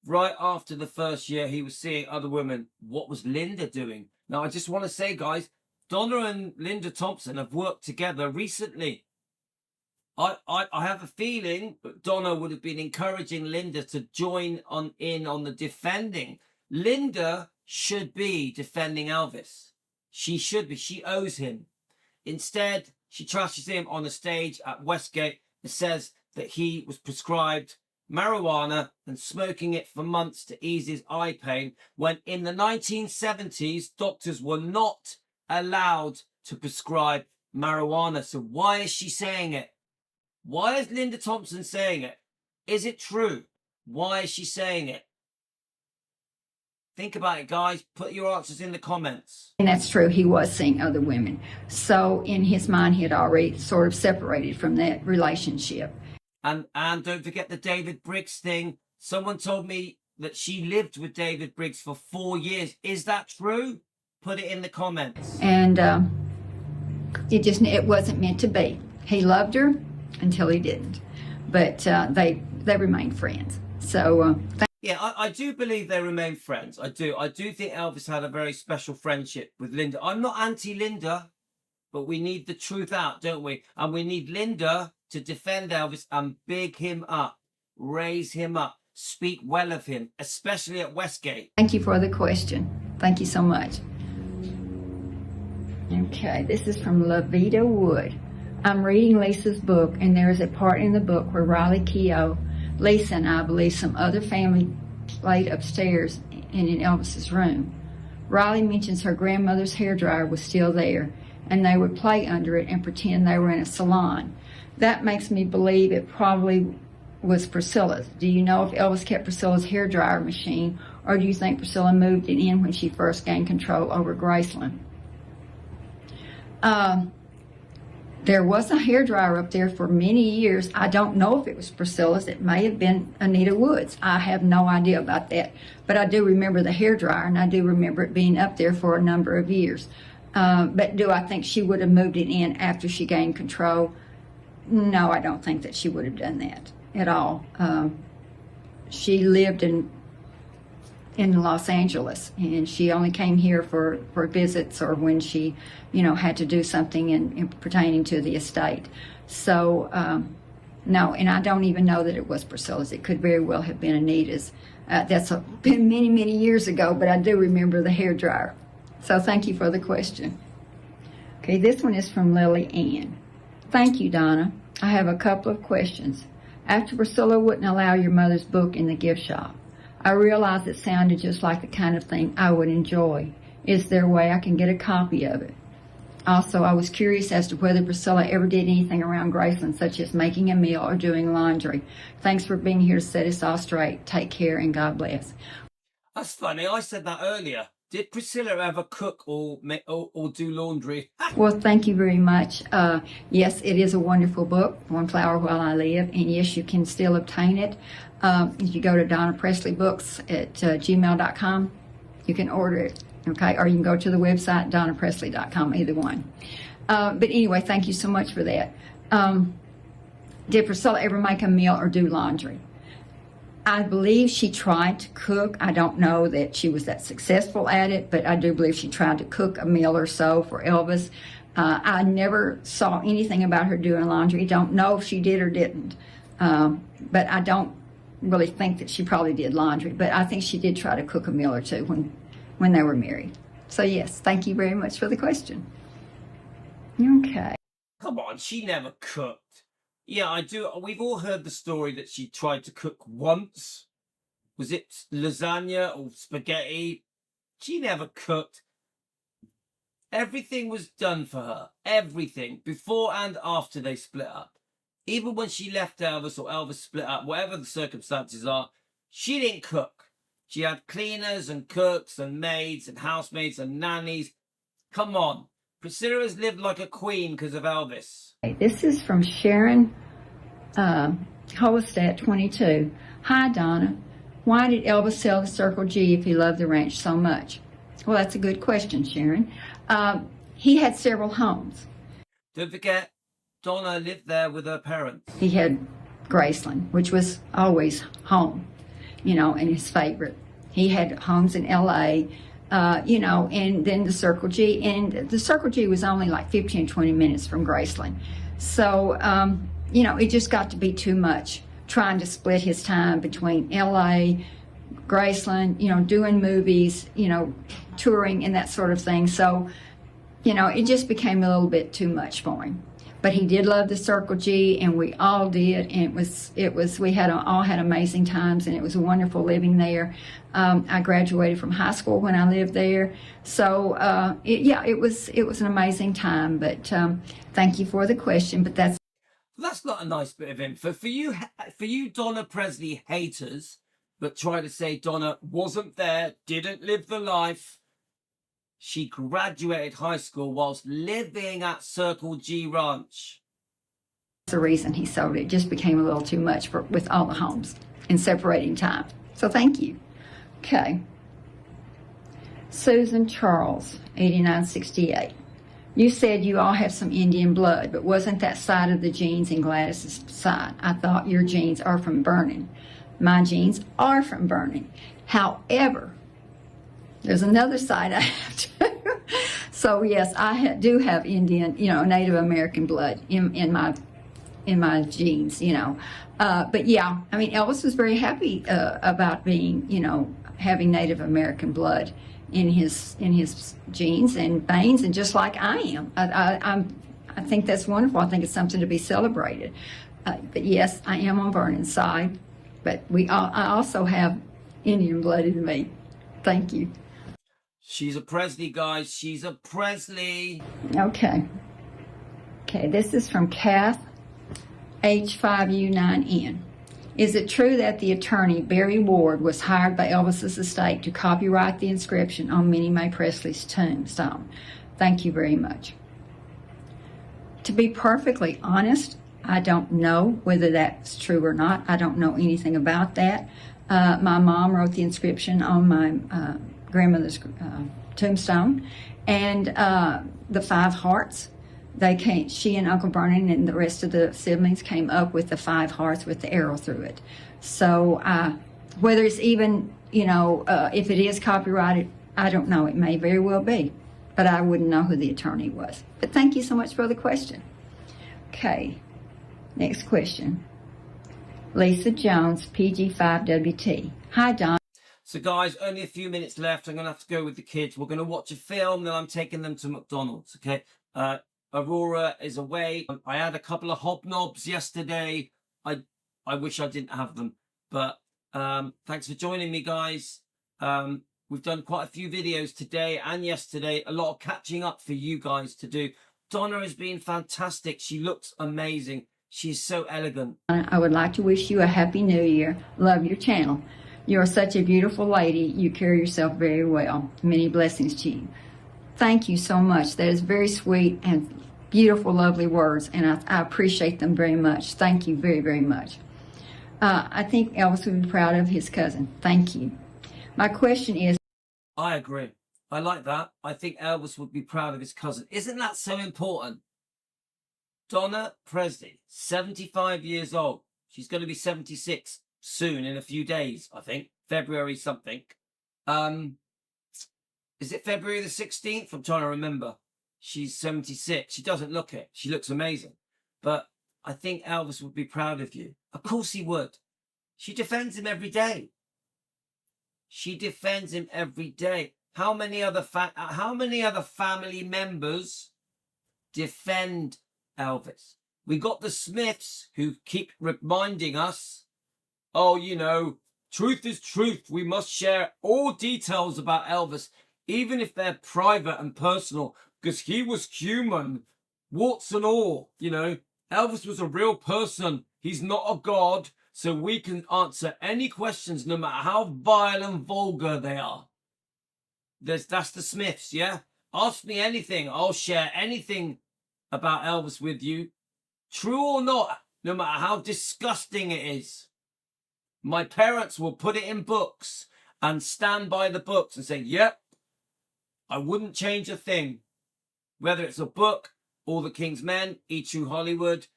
right after the first year, he was seeing other women. What was Linda doing? Now, I just want to say, guys, Donna and Linda Thompson have worked together recently. I have a feeling that Donna would have been encouraging Linda to join in on the defending. Linda should be defending Elvis. She should be. She owes him. Instead, she trashes him on the stage at Westgate and says that he was prescribed marijuana and smoking it for months to ease his eye pain, when in the 1970s, doctors were not allowed to prescribe marijuana. So why is she saying it? Why is Linda Thompson saying it? Is it true? Why is she saying it? Think about it, guys. Put your answers in the comments. And that's true. He was seeing other women. So in his mind, he had already sort of separated from that relationship. And don't forget the David Briggs thing. Someone told me that she lived with David Briggs for 4 years. Is that true? Put it in the comments. And it wasn't meant to be. He loved her until he didn't. But they remained friends. So yeah, I do believe they remain friends. I do. I do think Elvis had a very special friendship with Linda. I'm not anti-Linda, but we need the truth out, don't we? And we need Linda to defend Elvis and big him up, raise him up, speak well of him, especially at Westgate. Thank you for the question. Thank you so much. Okay, this is from Lavita Wood. I'm reading Lisa's book, and there is a part in the book where Riley Keough, Lisa, and I believe some other family played upstairs and in Elvis's room. Riley mentions her grandmother's hairdryer was still there, and they would play under it and pretend they were in a salon. That makes me believe it probably was Priscilla's. Do you know if Elvis kept Priscilla's hairdryer machine, or do you think Priscilla moved it in when she first gained control over Graceland? There was a hairdryer up there for many years. I don't know if it was Priscilla's. It may have been Anita Wood's. I have no idea about that. But I do remember the hairdryer, and I do remember it being up there for a number of years. But do I think she would have moved it in after she gained control? No, I don't think that she would have done that at all. She lived in Los Angeles, and she only came here for visits or when she, had to do something in pertaining to the estate. So, no, and I don't even know that it was Priscilla's. It could very well have been Anita's. That's been many, many years ago, but I do remember the hairdryer. So thank you for the question. Okay, this one is from Lily Ann. Thank you, Donna. I have a couple of questions. After Priscilla wouldn't allow your mother's book in the gift shop, I realized it sounded just like the kind of thing I would enjoy. Is there a way I can get a copy of it? Also, I was curious as to whether Priscilla ever did anything around Graceland, such as making a meal or doing laundry. Thanks for being here to set us all straight. Take care and God bless. That's funny. I said that earlier. Did Priscilla ever cook or do laundry? Well, thank you very much. Yes, it is a wonderful book, One Flower While I Live, and yes, you can still obtain it. If you go to Donna Presley Books at gmail.com, you can order it, okay? Or you can go to the website, donnapresley.com, either one. But anyway, thank you so much for that. Did Priscilla ever make a meal or do laundry? I believe she tried to cook. I don't know that she was that successful at it, but I do believe she tried to cook a meal or so for Elvis. I never saw anything about her doing laundry. Don't know if she did or didn't. But I don't really think that she probably did laundry. But I think she did try to cook a meal or two when they were married. So yes, thank you very much for the question. Okay. Come on, she never cooked. Yeah, I do. We've all heard the story that she tried to cook once. Was it lasagna or spaghetti? She never cooked. Everything was done for her. Everything. Before and after they split up. Even when she left Elvis or Elvis split up, whatever the circumstances are, she didn't cook. She had cleaners and cooks and maids and housemaids and nannies. Come on. Priscilla has lived like a queen because of Elvis. This is from Sharon Holistad, 22. Hi, Donna. Why did Elvis sell the Circle G if he loved the ranch so much? Well, that's a good question, Sharon. He had several homes. Don't forget, Donna lived there with her parents. He had Graceland, which was always home, and his favorite. He had homes in L.A., and then the Circle G. And the Circle G was only like 15, 20 minutes from Graceland. So, it just got to be too much trying to split his time between L.A., Graceland, doing movies, touring and that sort of thing. So, it just became a little bit too much for him. But he did love the Circle G, and we all did, and we all had amazing times, and it was wonderful living there. I graduated from high school when I lived there, so it was an amazing time. But thank you for the question. But that's not a nice bit of info for you, Donna Presley haters, but try to say Donna wasn't there, didn't live the life. She graduated high school whilst living at Circle G Ranch. the reason he sold it. It just became a little too much with all the homes and separating time. So thank you. Okay. Susan Charles, 8968. You said you all have some Indian blood, but wasn't that side of the genes in Gladys's side? I thought your genes are from Vernon. My genes are from Vernon. However, there's another side I have too. So yes, I do have Indian, Native American blood in my genes, But yeah, I mean, Elvis was very happy about being, having Native American blood in his genes and veins, and just like I am. I think that's wonderful. I think it's something to be celebrated. But yes, I am on Vernon's side, but I also have Indian blood in me. Thank you. She's a Presley, guys. She's a Presley. Okay. Okay, this is from Kath H5U9N. Is it true that the attorney, Barry Ward, was hired by Elvis's estate to copyright the inscription on Minnie Mae Presley's tombstone? Thank you very much. To be perfectly honest, I don't know whether that's true or not. I don't know anything about that. My mom wrote the inscription on my grandmother's tombstone, and the 5 hearts. She and Uncle Vernon and the rest of the siblings came up with the 5 hearts with the arrow through it. So whether it's even, if it is copyrighted, I don't know. It may very well be, but I wouldn't know who the attorney was. But thank you so much for the question. Okay, next question. Lisa Jones, PG5WT. Hi, Don. So guys, only a few minutes left. I'm going to have to go with the kids. We're going to watch a film, then I'm taking them to McDonald's, okay? Aurora is away. I had a couple of hobnobs yesterday. I wish I didn't have them. But thanks for joining me, guys. We've done quite a few videos today and yesterday. A lot of catching up for you guys to do. Donna has been fantastic. She looks amazing. She's so elegant. I would like to wish you a happy new year. Love your channel. You are such a beautiful lady. You carry yourself very well. Many blessings to you. Thank you so much. That is very sweet and beautiful, lovely words, and I appreciate them very much. Thank you very, very much. I think Elvis would be proud of his cousin. Thank you. My question is... I agree. I like that. I think Elvis would be proud of his cousin. Isn't that so important? Donna Presley, 75 years old. She's going to be 76 soon, in a few days, I think. February something. Is it February the 16th? I'm trying to remember. She's 76. She doesn't look it. She looks amazing. But I think Elvis would be proud of you. Of course he would. She defends him every day. She defends him every day. How many other family members defend Elvis? We got the Smiths who keep reminding us, oh, truth is truth. We must share all details about Elvis, even if they're private and personal, because he was human, warts and all, Elvis was a real person. He's not a god, so we can answer any questions, no matter how vile and vulgar they are. That's the Smiths, yeah? Ask me anything. I'll share anything about Elvis with you. True or not, no matter how disgusting it is. My parents will put it in books and stand by the books and say, yep, I wouldn't change a thing. Whether it's a book, All the King's Men, E True Hollywood,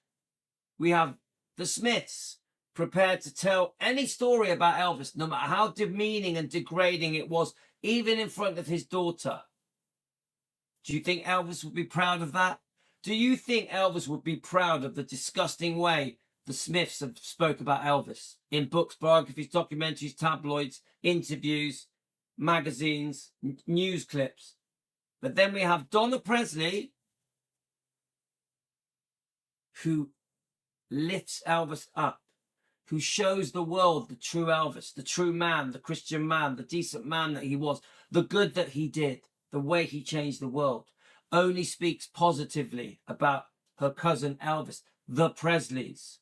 we have the Smiths prepared to tell any story about Elvis, no matter how demeaning and degrading it was, even in front of his daughter. Do you think Elvis would be proud of that? Do you think Elvis would be proud of the disgusting way the Smiths have spoke about Elvis in books, biographies, documentaries, tabloids, interviews, magazines, news clips? But then we have Donna Presley, who lifts Elvis up, who shows the world the true Elvis, the true man, the Christian man, the decent man that he was, the good that he did, the way he changed the world. Only speaks positively about her cousin Elvis, the Presleys.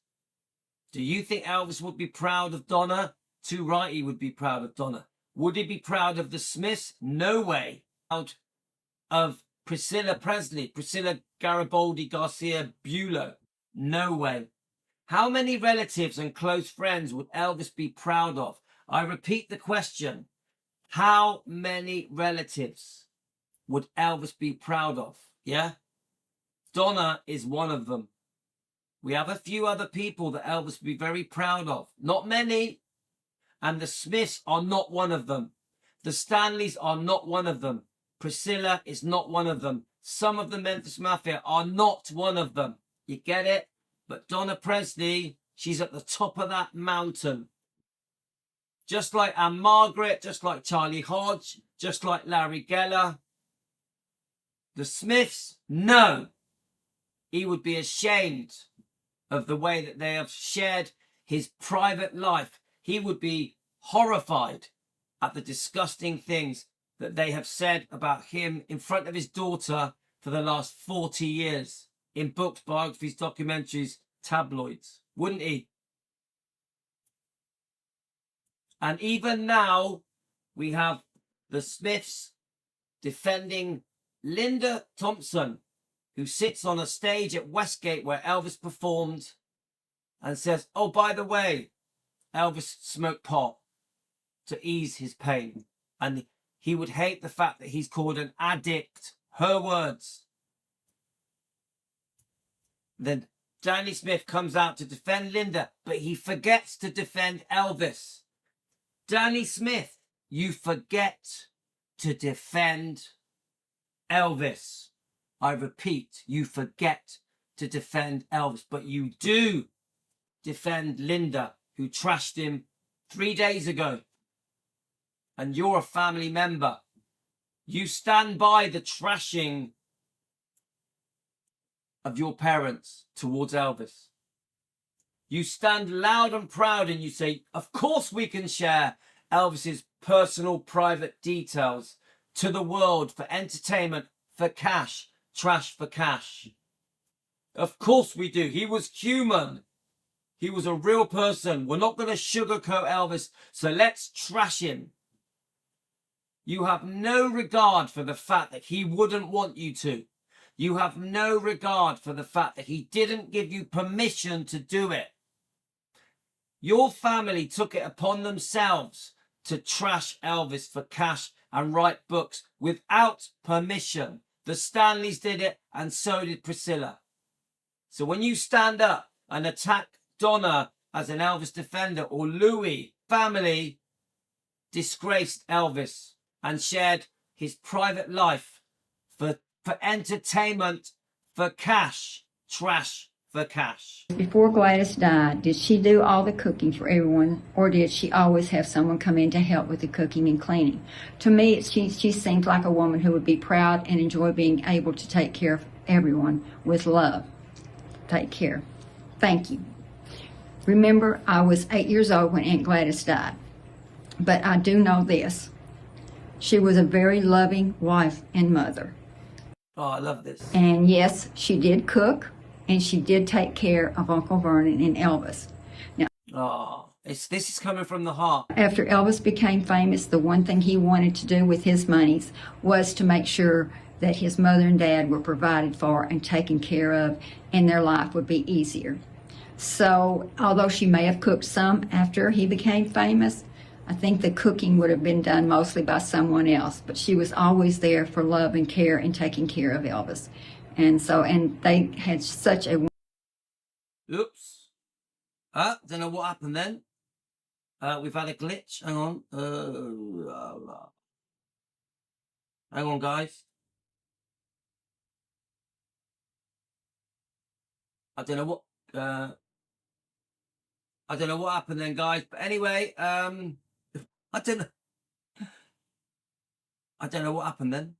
Do you think Elvis would be proud of Donna? Too right, he would be proud of Donna. Would he be proud of the Smiths? No way. Proud of Priscilla Presley, Priscilla Garibaldi Garcia Bulow? No way. How many relatives and close friends would Elvis be proud of? I repeat the question. How many relatives would Elvis be proud of? Yeah? Donna is one of them. We have a few other people that Elvis would be very proud of. Not many. And the Smiths are not one of them. The Stanleys are not one of them. Priscilla is not one of them. Some of the Memphis Mafia are not one of them. You get it? But Donna Presley, she's at the top of that mountain. Just like Anne Margaret, just like Charlie Hodge, just like Larry Geller. The Smiths, no. He would be ashamed of the way that they have shared his private life. He would be horrified at the disgusting things that they have said about him in front of his daughter for the last 40 years. In books, biographies, documentaries, tabloids, wouldn't he? And even now, we have the Smiths defending Linda Thompson, who sits on a stage at Westgate where Elvis performed and says, oh, by the way, Elvis smoked pot to ease his pain. And he would hate the fact that he's called an addict. Her words. Then Danny Smith comes out to defend Linda, but he forgets to defend Elvis. Danny Smith, you forget to defend Elvis. I repeat, you forget to defend Elvis, but you do defend Linda, who trashed him 3 days ago. And you're a family member. You stand by the trashing of your parents towards Elvis. You stand loud and proud and you say, of course we can share Elvis's personal private details to the world for entertainment, for cash, trash for cash. Of course we do. He was human. He was a real person. We're not going to sugarcoat Elvis, so let's trash him. You have no regard for the fact that he wouldn't want you to. You have no regard for the fact that he didn't give you permission to do it. Your family took it upon themselves to trash Elvis for cash and write books without permission. The Stanleys did it, and so did Priscilla. So when you stand up and attack Donna as an Elvis defender, or Louis, family disgraced Elvis and shared his private life for entertainment, for cash, trash for cash. Before Gladys died, did she do all the cooking for everyone, or did she always have someone come in to help with the cooking and cleaning? To me, she seemed like a woman who would be proud and enjoy being able to take care of everyone with love. Take care. Thank you. Remember, I was 8 years old when Aunt Gladys died, but I do know this. She was a very loving wife and mother. Oh, I love this. And yes, she did cook, and she did take care of Uncle Vernon and Elvis. Now, this is coming from the heart. after Elvis became famous, the one thing he wanted to do with his monies was to make sure that his mother and dad were provided for and taken care of, and their life would be easier. So, although she may have cooked some after he became famous, I think the cooking would have been done mostly by someone else, but she was always there for love and care and taking care of Elvis. And they had such a... Oops. Don't know what happened then. We've had a glitch. Hang on. Hang on, guys. I don't know what happened then, guys. But anyway, I don't know what happened then.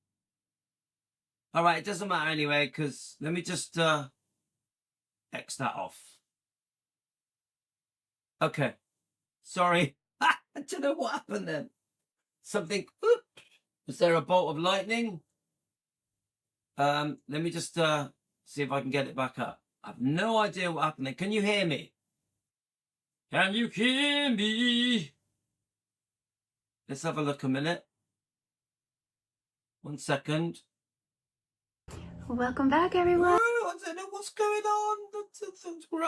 All right, it doesn't matter anyway, because let me just X that off. Okay. Sorry. I don't know what happened then. Something. Oops. Was there a bolt of lightning? Let me just see if I can get it back up. I have no idea what happened then. Can you hear me? Can you hear me? Let's have a look a minute. 1 second. Welcome back, everyone. I don't know what's going on. We're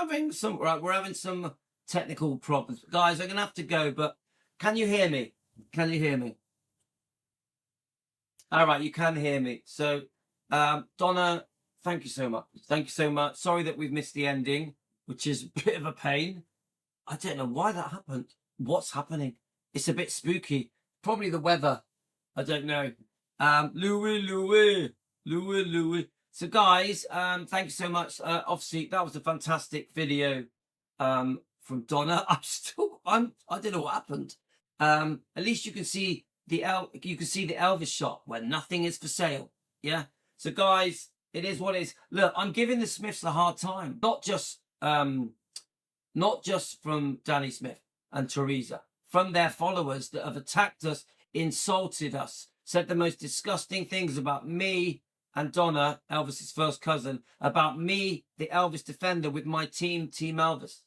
having some technical problems. Guys, I'm going to have to go, but can you hear me? Can you hear me? All right, you can hear me. So, Donna, thank you so much. Thank you so much. Sorry that we've missed the ending, which is a bit of a pain. I don't know why that happened. What's happening? It's a bit spooky. Probably the weather. I don't know. Louis. So guys, thank you so much. Obviously, that was a fantastic video from Donna. I don't know what happened. At least you can see the Elvis shot where nothing is for sale. Yeah. So guys, it is what it is. Look, I'm giving the Smiths a hard time. Not just from Danny Smith and Teresa, from their followers that have attacked us, insulted us, said the most disgusting things about me and Donna, Elvis's first cousin, about me, the Elvis defender, with my team, Team Elvis.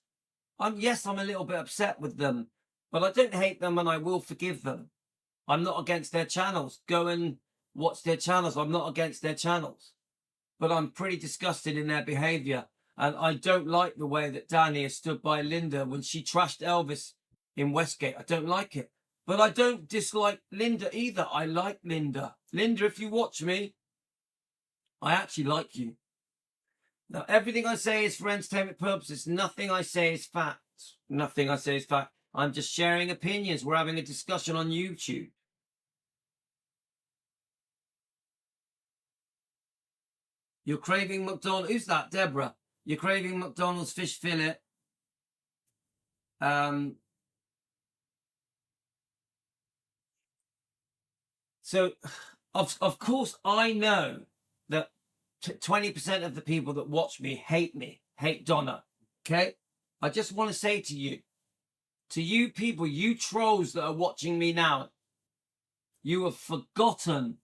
Yes, I'm a little bit upset with them, but I don't hate them and I will forgive them. I'm not against their channels. Go and watch their channels. I'm not against their channels. But I'm pretty disgusted in their behaviour. And I don't like the way that Danny has stood by Linda when she trashed Elvis in Westgate. I don't like it. But I don't dislike Linda either. I like Linda. Linda, if you watch me, I actually like you. Now, everything I say is for entertainment purposes. Nothing I say is fact. Nothing I say is fact. I'm just sharing opinions. We're having a discussion on YouTube. You're craving McDonald's. Who's that? Deborah. You're craving McDonald's fish fillet. So, of course, I know that 20% of the people that watch me, hate Donna. Okay? I just want to say to you people, you trolls that are watching me now, you have forgotten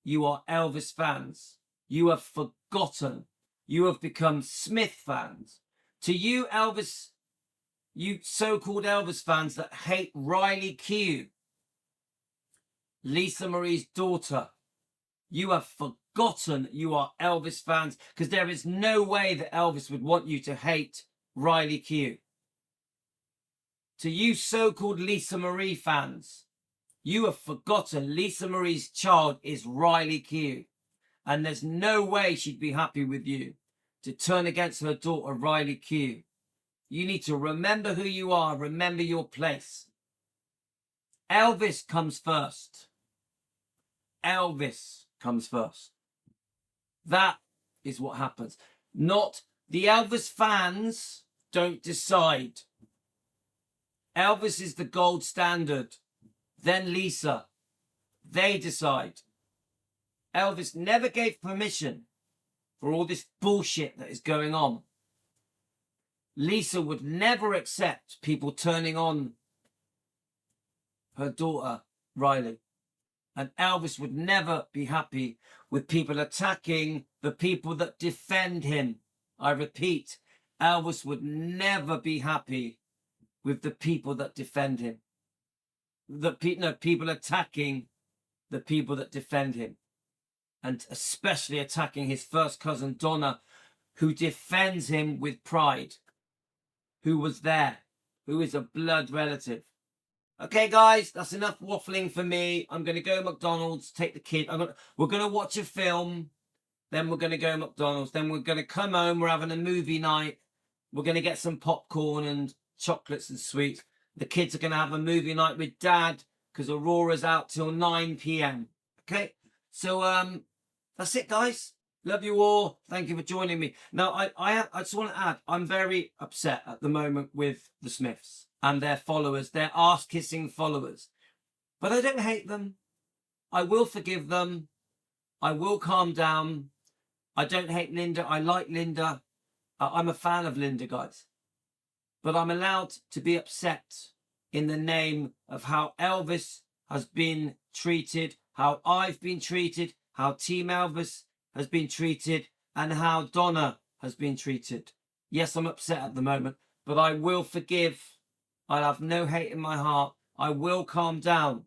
you are Elvis fans. You have forgotten. You have become Smith fans. To you, Elvis, you so-called Elvis fans that hate Riley Q, Lisa Marie's daughter, you have forgotten you are Elvis fans, because there is no way that Elvis would want you to hate Riley Q. To you so-called Lisa Marie fans, you have forgotten Lisa Marie's child is Riley Q. And there's no way she'd be happy with you to turn against her daughter, Riley Q. You need to remember who you are, remember your place. Elvis comes first. Elvis comes first. That is what happens. Not the Elvis fans don't decide. Elvis is the gold standard. Then Lisa. They decide. Elvis never gave permission for all this bullshit that is going on. Lisa would never accept people turning on her daughter, Riley. And Elvis would never be happy with people attacking the people that defend him. I repeat, Elvis would never be happy with the people that defend him. People attacking the people that defend him. And especially attacking his first cousin, Donna, who defends him with pride, who was there, who is a blood relative. Okay, guys, that's enough waffling for me. I'm going to go to McDonald's, take the kid. We're going to watch a film, then we're going to go to McDonald's, then we're going to come home, we're having a movie night, we're going to get some popcorn and chocolates and sweets. The kids are going to have a movie night with Dad, because Aurora's out till 9 p.m. Okay, so that's it, guys. Love you all. Thank you for joining me. Now, I just want to add, I'm very upset at the moment with the Smiths and their followers, their ass-kissing followers. But I don't hate them. I will forgive them. I will calm down. I don't hate Linda. I like Linda. I'm a fan of Linda, guys. But I'm allowed to be upset in the name of how Elvis has been treated, how I've been treated, how Team Elvis has been treated, and how Donna has been treated. Yes, I'm upset at the moment, but I will forgive. I'll have no hate in my heart. I will calm down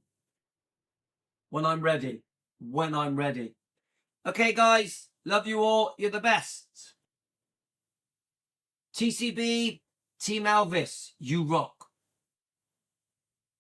when I'm ready. When I'm ready. Okay, guys. Love you all. You're the best. TCB, Team Elvis, you rock.